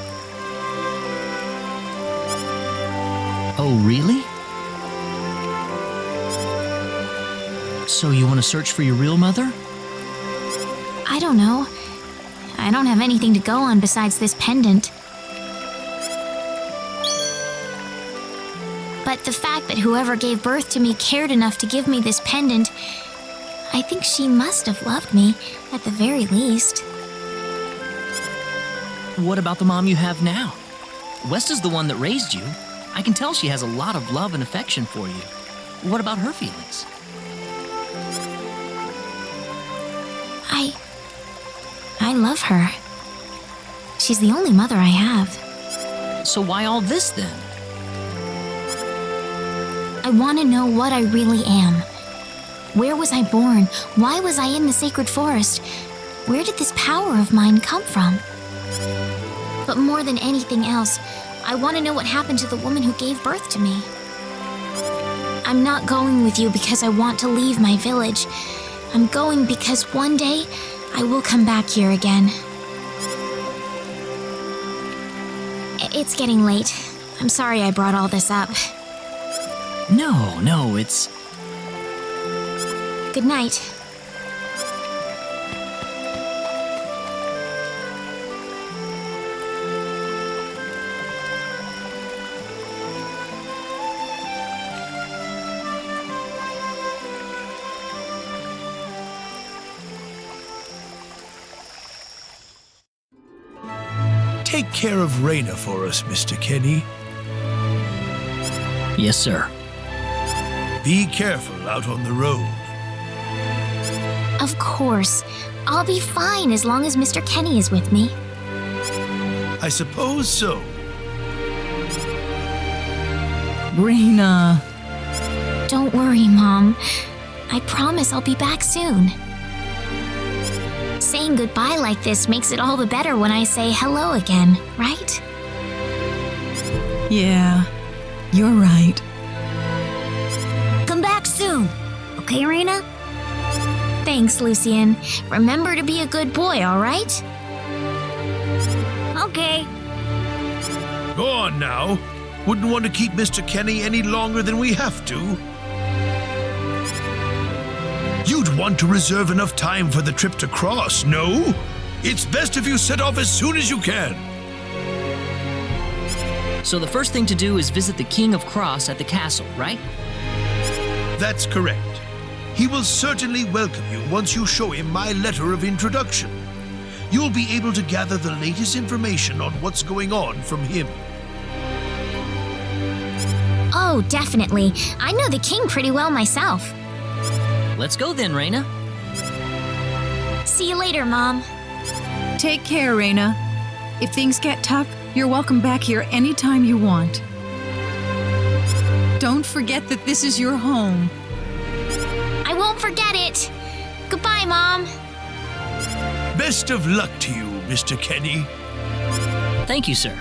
Oh, really? So you want to search for your real mother? I don't know. I don't have anything to go on besides this pendant. But the fact that whoever gave birth to me cared enough to give me this pendant, I think she must have loved me, at the very least. What about the mom you have now? Westa's the one that raised you. I can tell she has a lot of love and affection for you. What about her feelings? I love her. She's the only mother I have. So why all this then? I want to know what I really am. Where was I born? Why was I in the sacred forest? Where did this power of mine come from? But more than anything else, I want to know what happened to the woman who gave birth to me. I'm not going with you because I want to leave my village. I'm going because one day I will come back here again. It's getting late. I'm sorry I brought all this up. No, it's... Good night. Take care of Raina for us, Mr. Kenny. Yes, sir. Be careful out on the road. Of course. I'll be fine as long as Mr. Kenny is with me. I suppose so. Raina. Don't worry, Mom. I promise I'll be back soon. Saying goodbye like this makes it all the better when I say hello again, right? Yeah, you're right. Come back soon. Okay, Raina? Thanks, Lucien. Remember to be a good boy, all right? Okay. Go on now. Wouldn't want to keep Mr. Kenny any longer than we have to. You'd want to reserve enough time for the trip to Cross, no? It's best if you set off as soon as you can. So the first thing to do is visit the King of Cross at the castle, right? That's correct. He will certainly welcome you once you show him my letter of introduction. You'll be able to gather the latest information on what's going on from him. Oh, definitely. I know the king pretty well myself. Let's go then, Raina. See you later, Mom. Take care, Raina. If things get tough, you're welcome back here anytime you want. Don't forget that this is your home. I won't forget it. Goodbye, Mom. Best of luck to you, Mr. Kenny. Thank you, sir.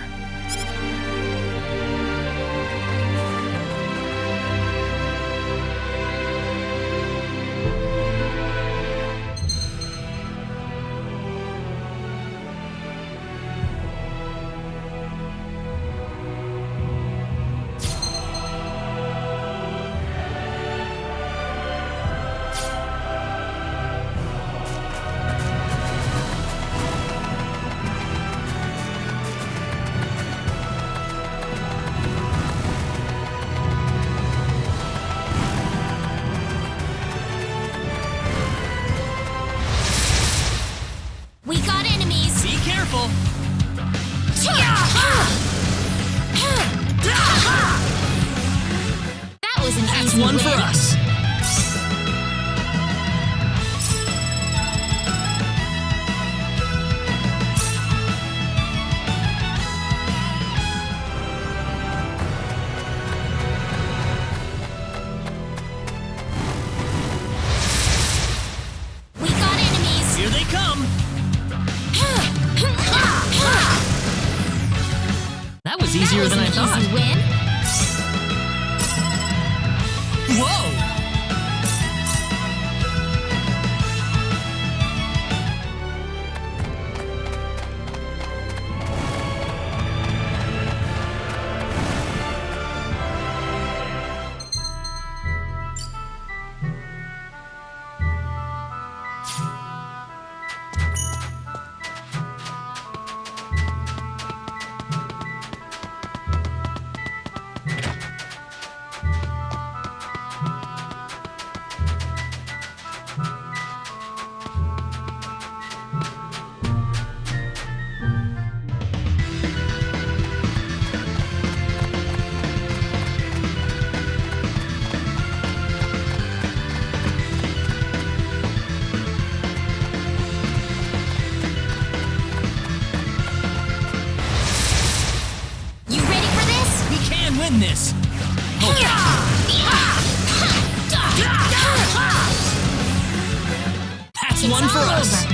careful. That was an That's easy one for win. us. We got enemies. Here they come. That was easier That was than I an thought. easy win. Whoa! You ready for this? We can win this. That's It's one for all us. over.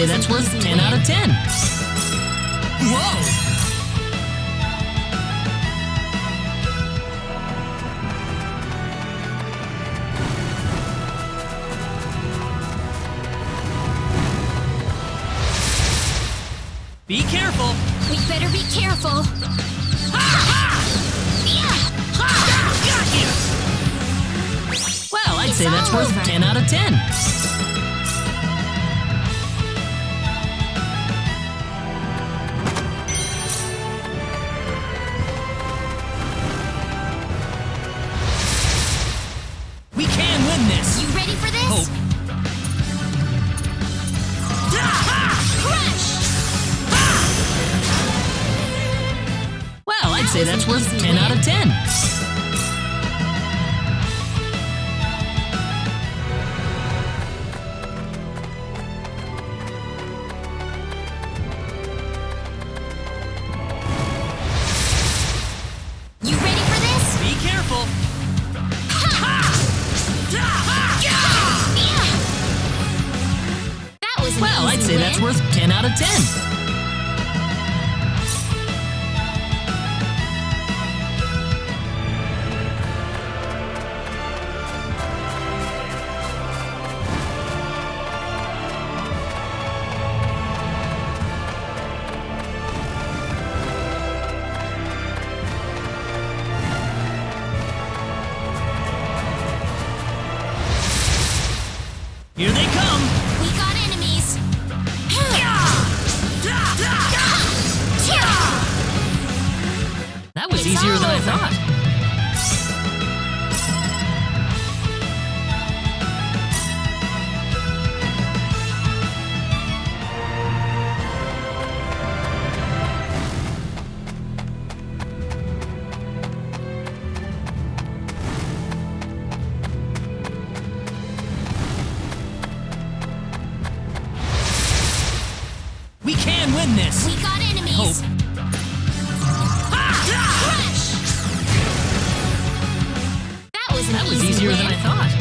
that's worth 10 out of 10. Whoa! Be careful! We better be careful. Well, I'd It's say that's all worth over. 10 out of 10. We can win this! You ready for this? Hope. Crush! Well, I'd say that's worth 10 out of 10. You ready for this? Be careful! That was an Well, I'd easy say that's win. worth 10 out of 10. Here they come! We got enemies. That was It's easier all than I over. thought. We can win this! We got enemies. Hope. Crush! That was an That was easy easier win. than I thought.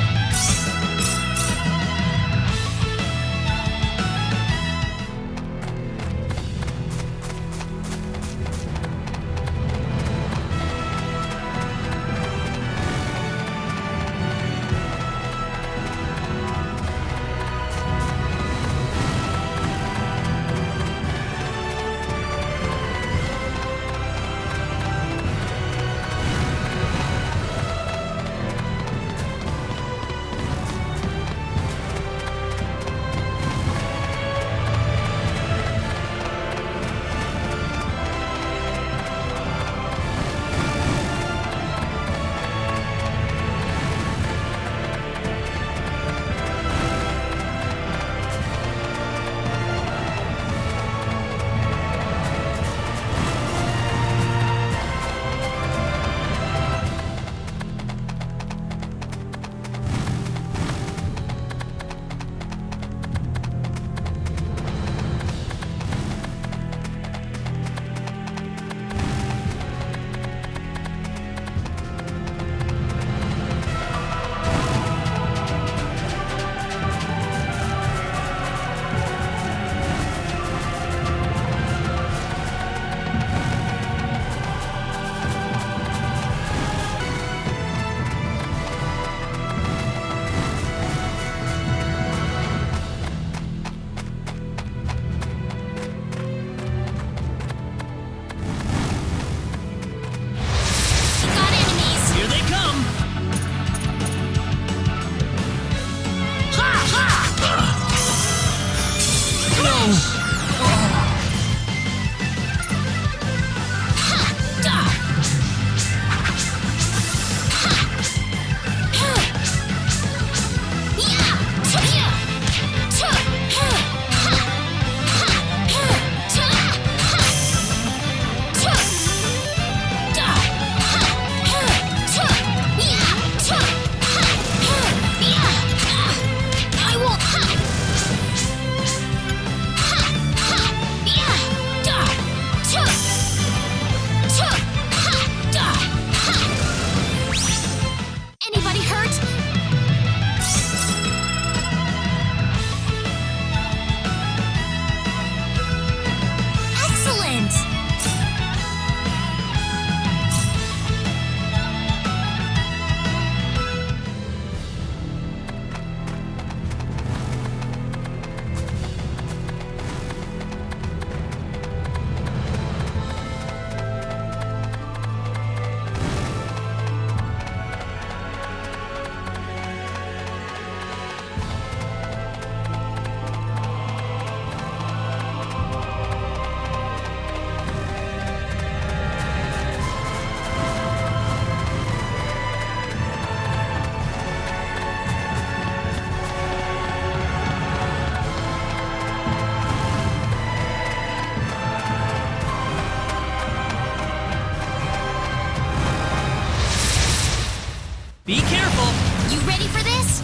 Be careful! You ready for this?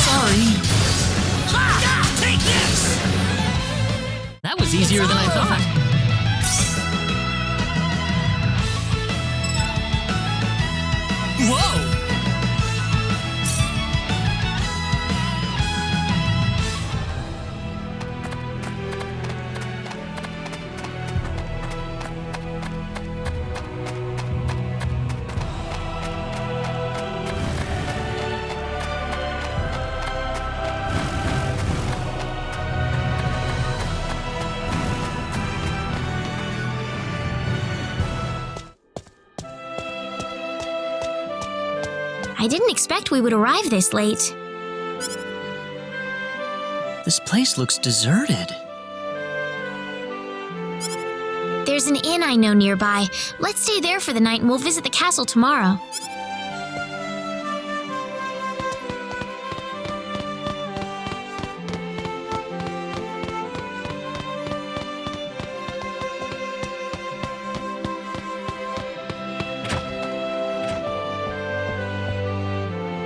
Sorry. Take this! That was easier than I thought. Whoa! I didn't expect we would arrive this late. This place looks deserted. There's an inn I know nearby. Let's stay there for the night and we'll visit the castle tomorrow.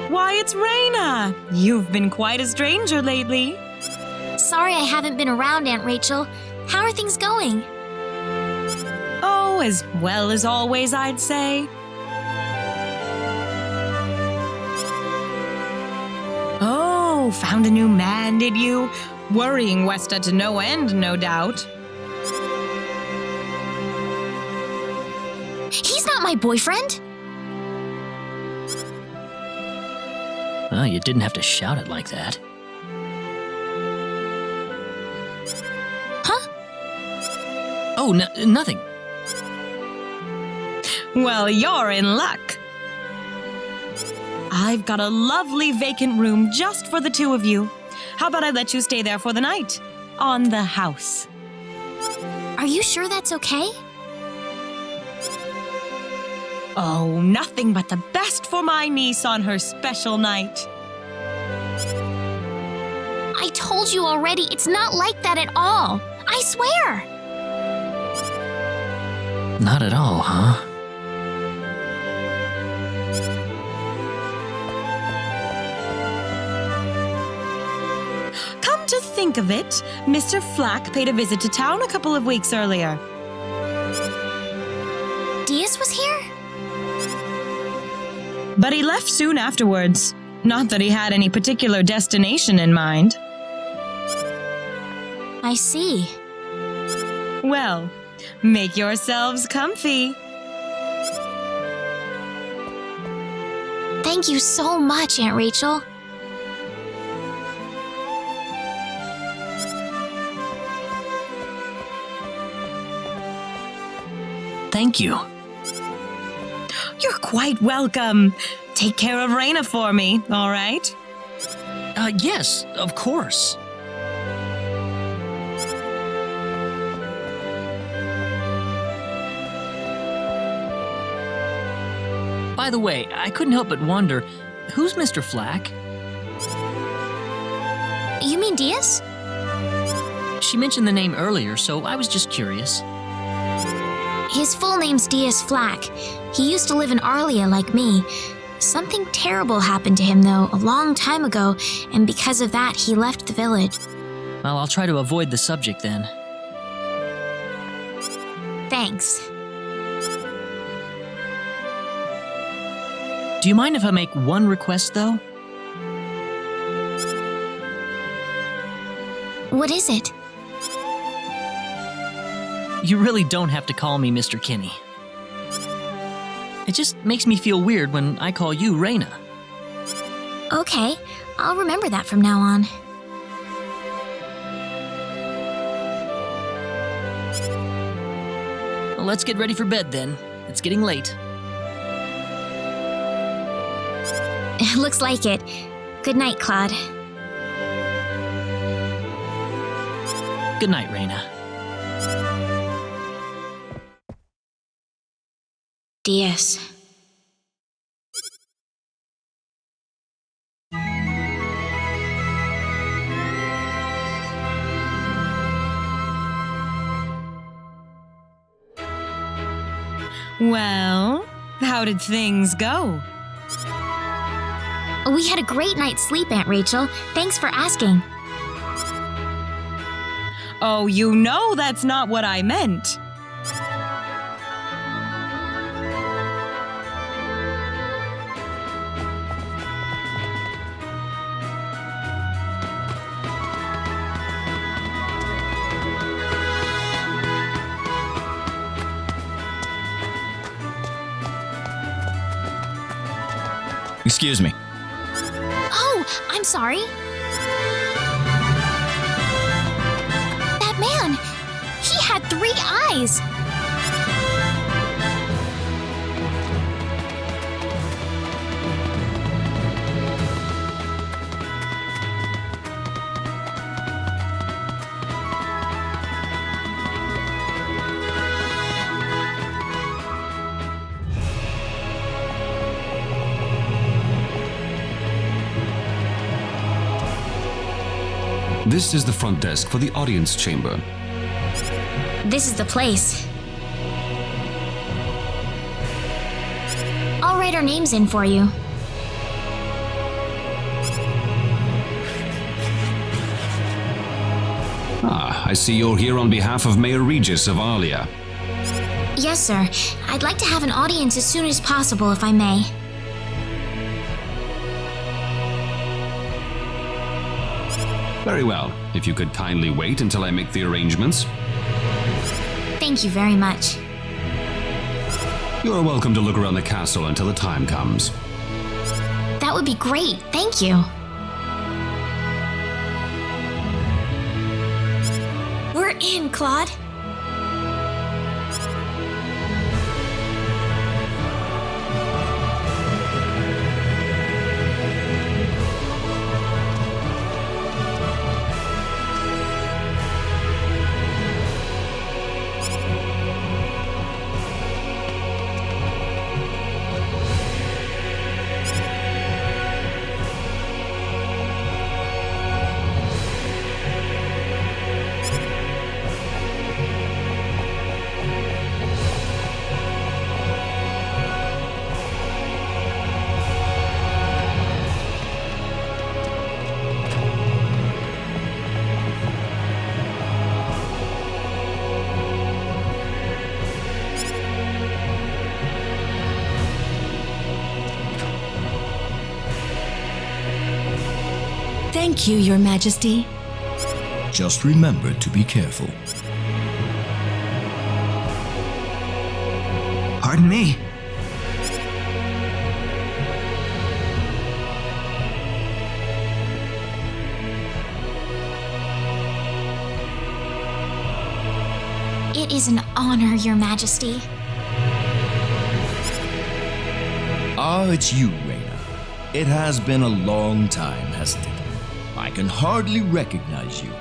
Why, it's Raina! You've been quite a stranger lately. Sorry I haven't been around, Aunt Rachel. How are things going? Oh, as well as always, I'd say. Oh, found a new man, did you? Worrying Westa to no end, no doubt. He's not my boyfriend! Oh, you didn't have to shout it like that. Huh? Oh, nothing. Well, you're in luck. I've got a lovely vacant room just for the two of you. How about I let you stay there for the night? On the house. Are you sure that's okay? Oh, nothing but the best for my niece on her special night. I told you already, it's not like that at all. I swear! Not at all, huh? Come to think of it, Mr. Flack paid a visit to town a couple of weeks earlier. Diaz was here? But he left soon afterwards. Not that he had any particular destination in mind. I see. Well, make yourselves comfy. Thank you so much, Aunt Rachel. Thank you. You're quite welcome. Take care of Raina for me, all right? Yes, of course. By the way, I couldn't help but wonder, who's Mr. Flack? You mean Diaz? She mentioned the name earlier, so I was just curious. His full name's Diaz Flack. He used to live in Arlia like me. Something terrible happened to him, though, a long time ago, and because of that, he left the village. Well, I'll try to avoid the subject then. Thanks. Do you mind if I make one request, though? What is it? You really don't have to call me Mr. Kinney. It just makes me feel weird when I call you Raina. Okay, I'll remember that from now on. Well, let's get ready for bed then. It's getting late. Looks like it. Good night, Claude. Good night, Raina. Diaz. Well, How did things go? We had a great night's sleep, Aunt Rachel. Thanks for asking. Oh, you know that's not what I meant. Excuse me. Oh, I'm sorry. That man, he had 3 eyes. This is the front desk for the audience chamber. This is the place. I'll write our names in for you. Ah, I see you're here on behalf of Mayor Regis of Alia. Yes, sir. I'd like to have an audience as soon as possible, if I may. Very well. If you could kindly wait until I make the arrangements. Thank you very much. You're welcome to look around the castle until the time comes. That would be great. Thank you. We're in, Claude. Thank you, Your Majesty. Just remember to be careful. Pardon me. It is an honor, Your Majesty. Ah, it's you, Reyna. It has been a long time, hasn't it? I can hardly recognize you.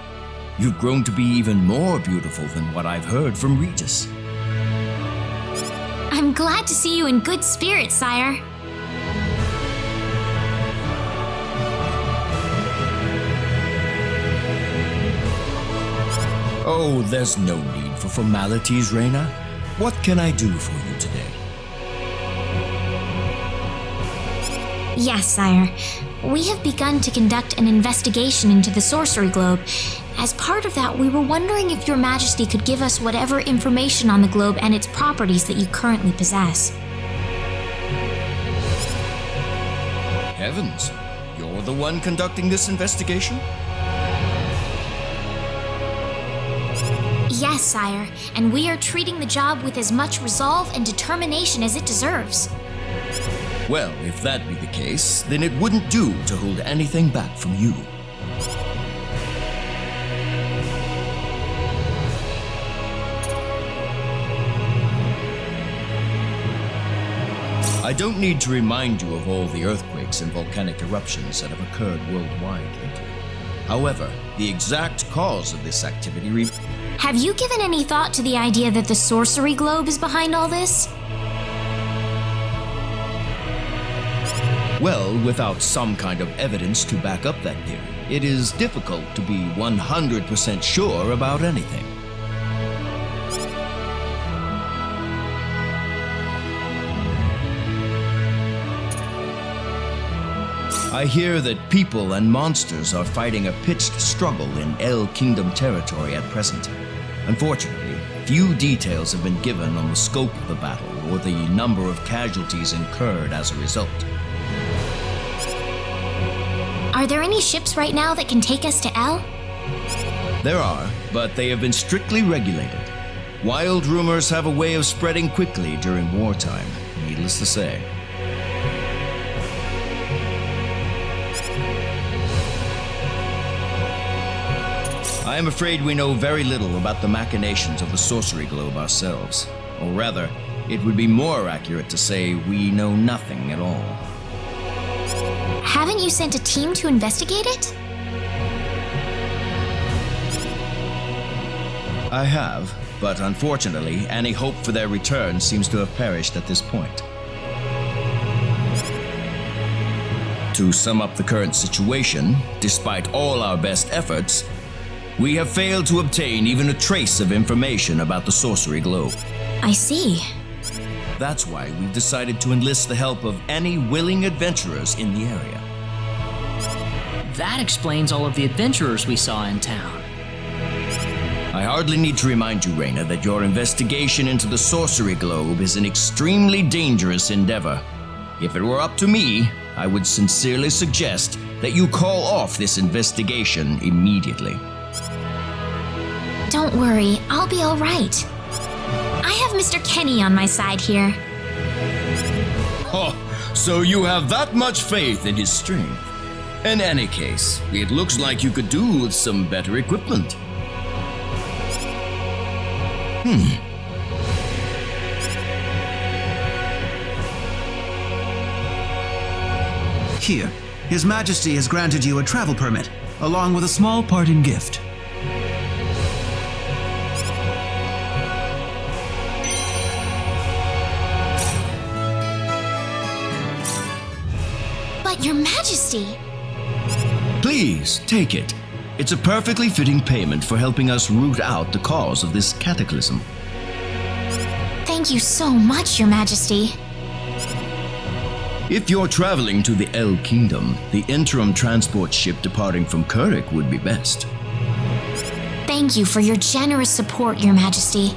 You've grown to be even more beautiful than what I've heard from Regis. I'm glad to see you in good spirits, sire. Oh, there's no need for formalities, Reyna. What can I do for you today? Yes, sire. We have begun to conduct an investigation into the sorcery globe. As part of that, we were wondering if Your Majesty could give us whatever information on the globe and its properties that you currently possess. Heavens, you're the one conducting this investigation? Yes, sire, and we are treating the job with as much resolve and determination as it deserves. Well, if that be the case, then it wouldn't do to hold anything back from you. I don't need to remind you of all the earthquakes and volcanic eruptions that have occurred worldwide lately. However, the exact cause of this activity Have you given any thought to the idea that the sorcery globe is behind all this? Well, without some kind of evidence to back up that theory, it is difficult to be 100% sure about anything. I hear that people and monsters are fighting a pitched struggle in El Kingdom territory at present. Unfortunately, few details have been given on the scope of the battle or the number of casualties incurred as a result. Are there any ships right now that can take us to El? There are, but they have been strictly regulated. Wild rumors have a way of spreading quickly during wartime, needless to say. I am afraid we know very little about the machinations of the sorcery globe ourselves. Or rather, it would be more accurate to say we know nothing at all. Haven't you sent a team to investigate it? I have, but unfortunately, any hope for their return seems to have perished at this point. To sum up the current situation, despite all our best efforts, we have failed to obtain even a trace of information about the sorcery globe. I see. That's why we've decided to enlist the help of any willing adventurers in the area. That explains all of the adventurers we saw in town. I hardly need to remind you, Reyna, that your investigation into the sorcery globe is an extremely dangerous endeavor. If it were up to me, I would sincerely suggest that you call off this investigation immediately. Don't worry, I'll be all right. I have Mr. Kenny on my side here. Oh, so you have that much faith in his strength. In any case, it looks like you could do with some better equipment. Here, His Majesty has granted you a travel permit, along with a small parting gift. But Your Majesty! Please, take it. It's a perfectly fitting payment for helping us root out the cause of this cataclysm. Thank you so much, Your Majesty. If you're traveling to the El Kingdom, the interim transport ship departing from Kurik would be best. Thank you for your generous support, Your Majesty.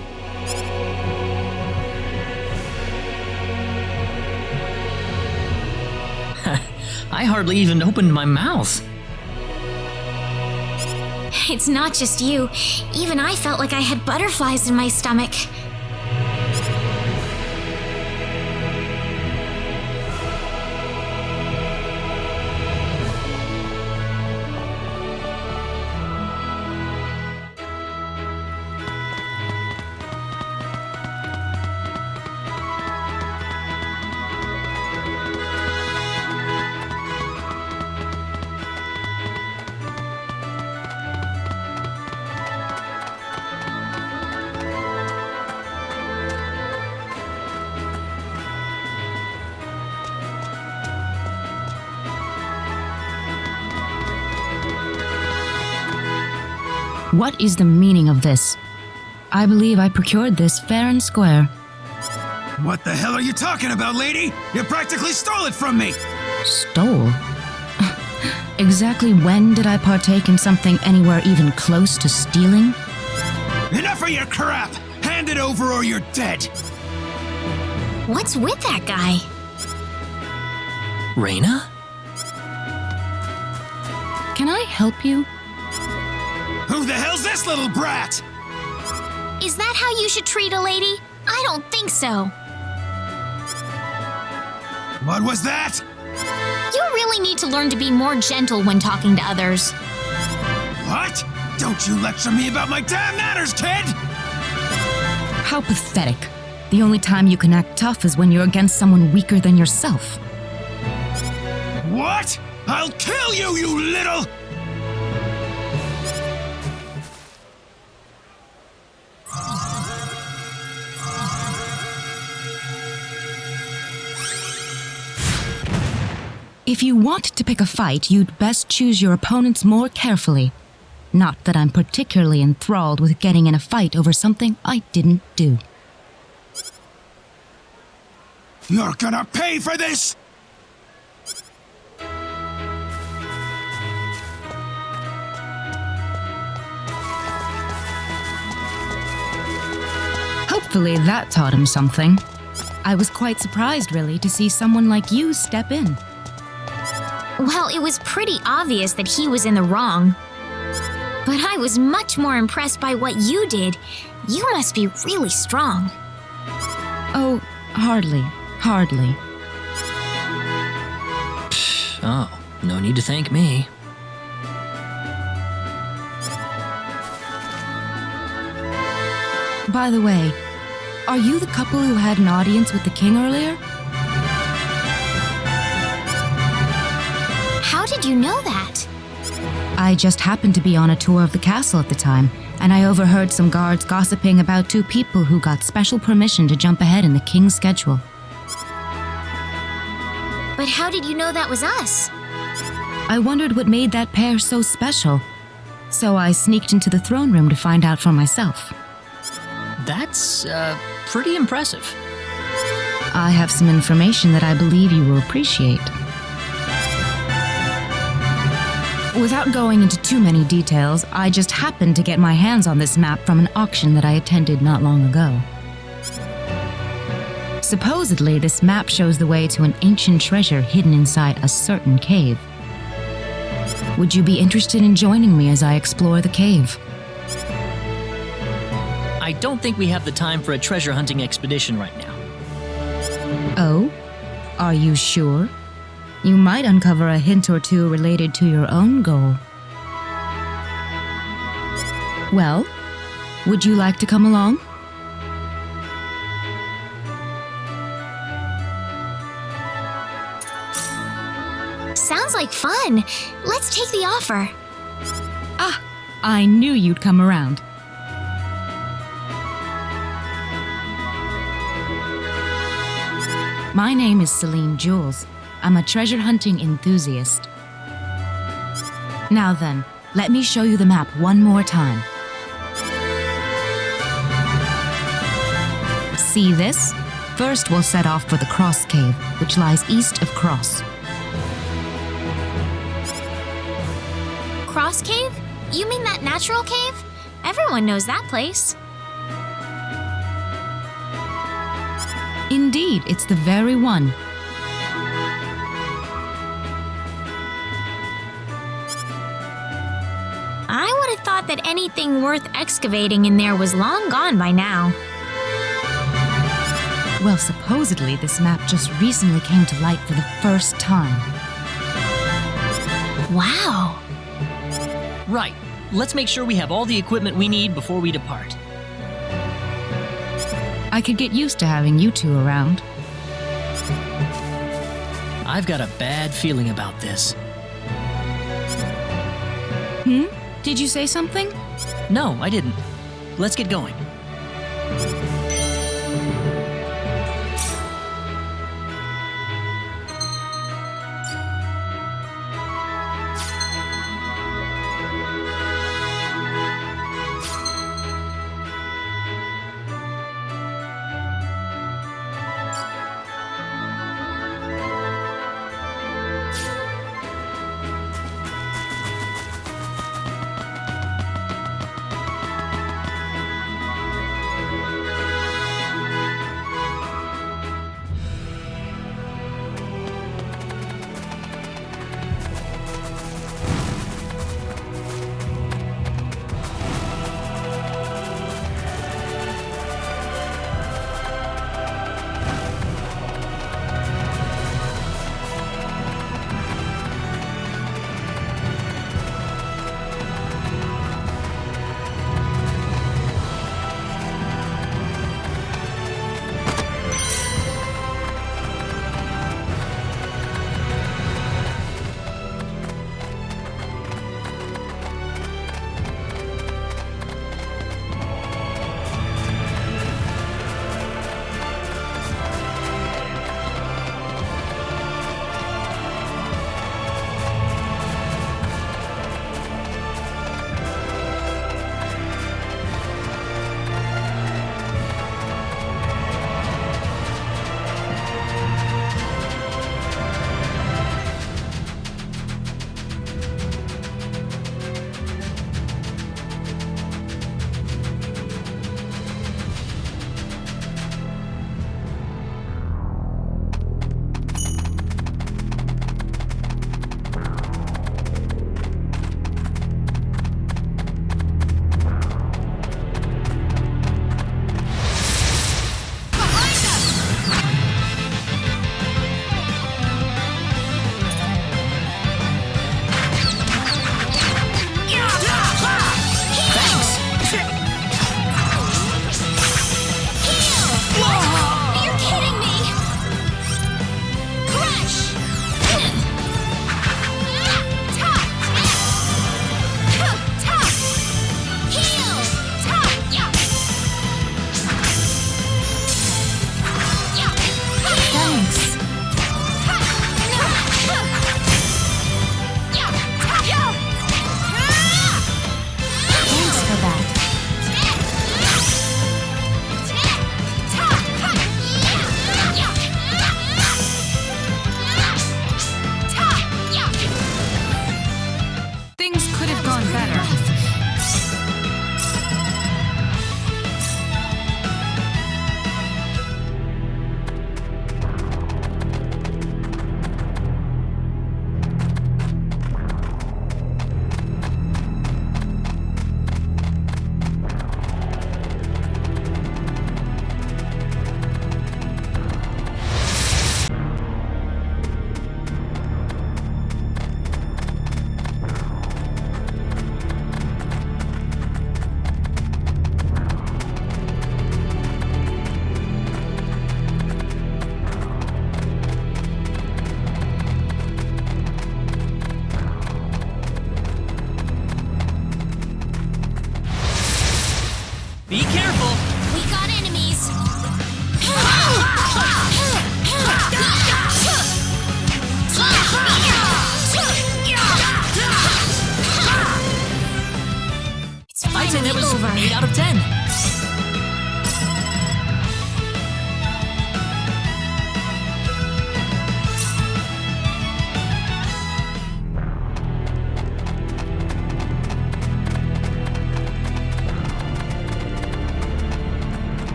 I hardly even opened my mouth. It's not just you. Even I felt like I had butterflies in my stomach. What is the meaning of this? I believe I procured this fair and square. What the hell are you talking about, lady? You practically stole it from me! Stole? Exactly when did I partake in something anywhere even close to stealing? Enough of your crap! Hand it over or you're dead! What's with that guy? Reyna? Can I help you? Who the hell's this little brat? Is that how you should treat a lady? I don't think so. What was that? You really need to learn to be more gentle when talking to others. What? Don't you lecture me about my damn manners, kid! How pathetic. The only time you can act tough is when you're against someone weaker than yourself. What? I'll kill you, you little... If you want to pick a fight, you'd best choose your opponents more carefully. Not that I'm particularly enthralled with getting in a fight over something I didn't do. You're gonna pay for this! Hopefully that taught him something. I was quite surprised, really, to see someone like you step in. Well, it was pretty obvious that he was in the wrong. But I was much more impressed by what you did. You must be really strong. Oh, hardly. Oh, no need to thank me. By the way, are you the couple who had an audience with the king earlier? How did you know that? I just happened to be on a tour of the castle at the time, and I overheard some guards gossiping about two people who got special permission to jump ahead in the king's schedule. But how did you know that was us? I wondered what made that pair so special, so I sneaked into the throne room to find out for myself. That's, pretty impressive. I have some information that I believe you will appreciate. Without going into too many details, I just happened to get my hands on this map from an auction that I attended not long ago. Supposedly, this map shows the way to an ancient treasure hidden inside a certain cave. Would you be interested in joining me as I explore the cave? I don't think we have the time for a treasure hunting expedition right now. Oh? Are you sure? You might uncover a hint or two related to your own goal. Well, would you like to come along? Sounds like fun. Let's take the offer. Ah, I knew you'd come around. My name is Celine Jules. I'm a treasure hunting enthusiast. Now then, let me show you the map one more time. See this? First we'll set off for the Cross Cave, which lies east of Cross. Cross Cave? You mean that natural cave? Everyone knows that place. Indeed, it's the very one. I would have thought that anything worth excavating in there was long gone by now. Well, supposedly this map just recently came to light for the first time. Wow. Right. Let's make sure we have all the equipment we need before we depart. I could get used to having you two around. I've got a bad feeling about this. Did you say something? No, I didn't. Let's get going.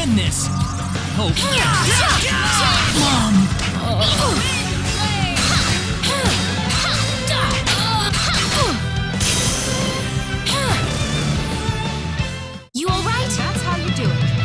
win this! Oh, You all right? That's how you do it.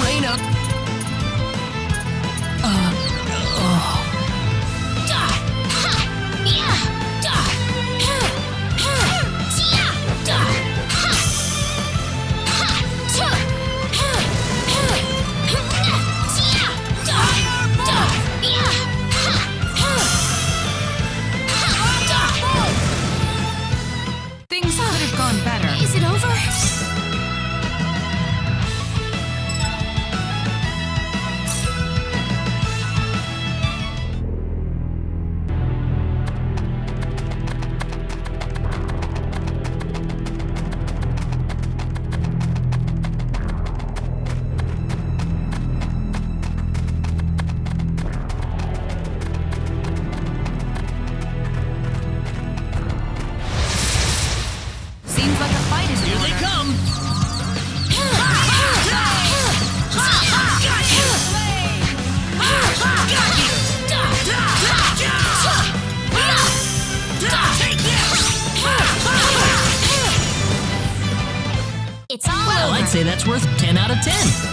Reina! Things could have gone better. Is it over? Seems like a fight is in Here they order. come! It's all Well, over. I'd say that's worth 10 out of 10.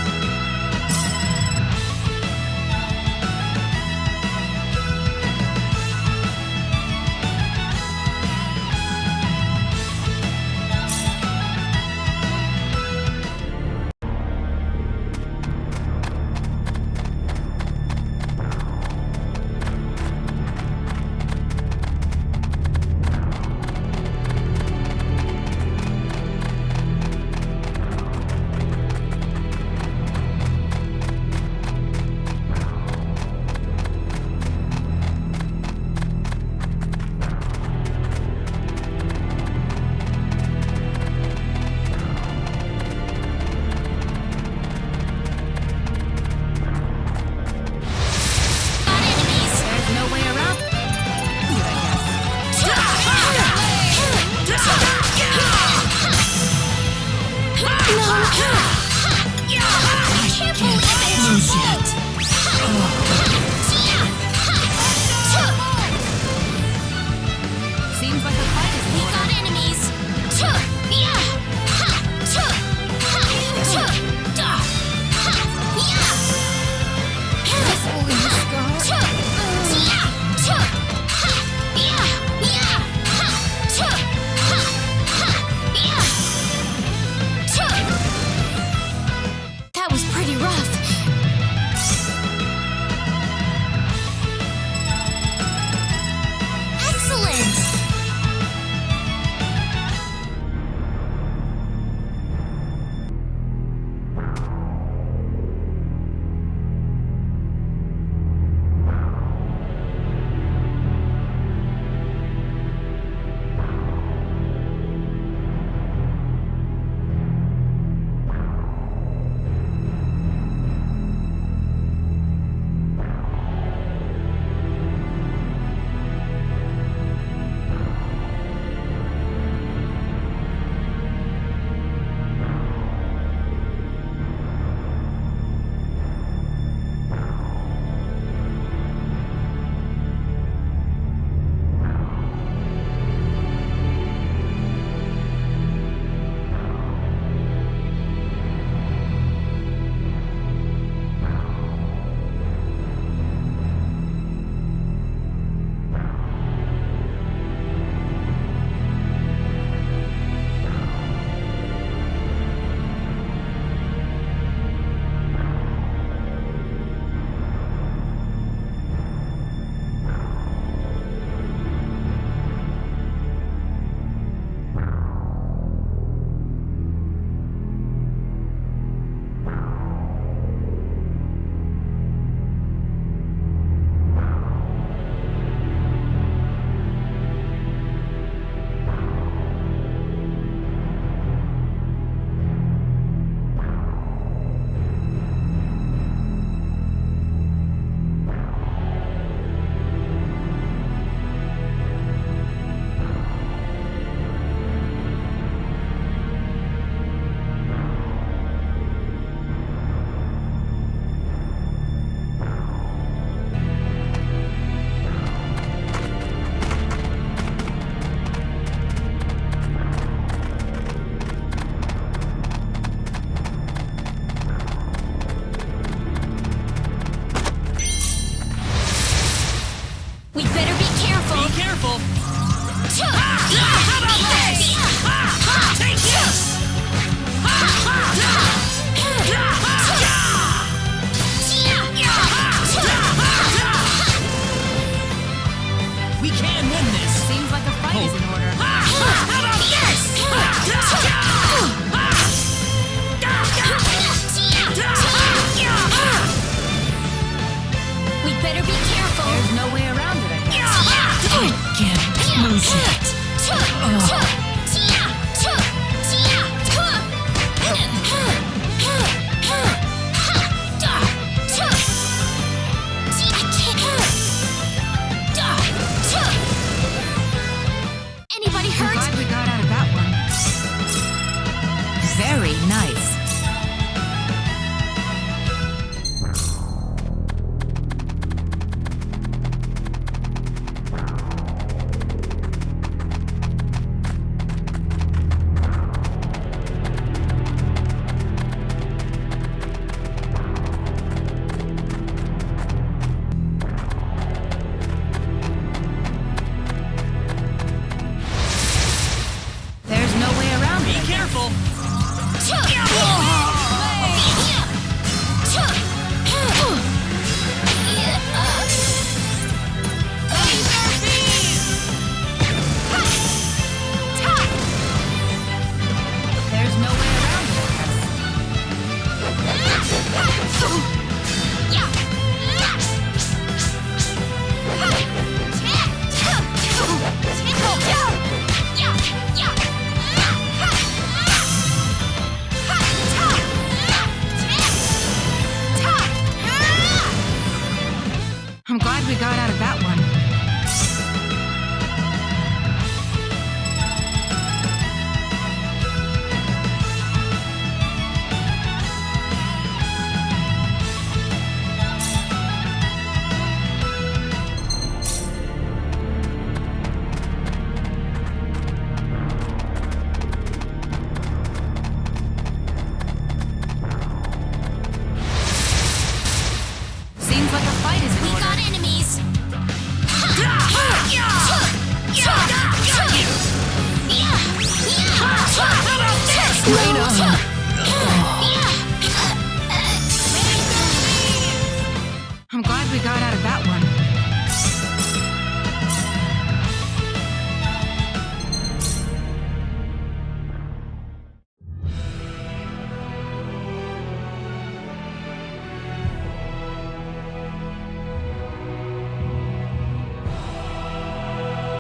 Reina!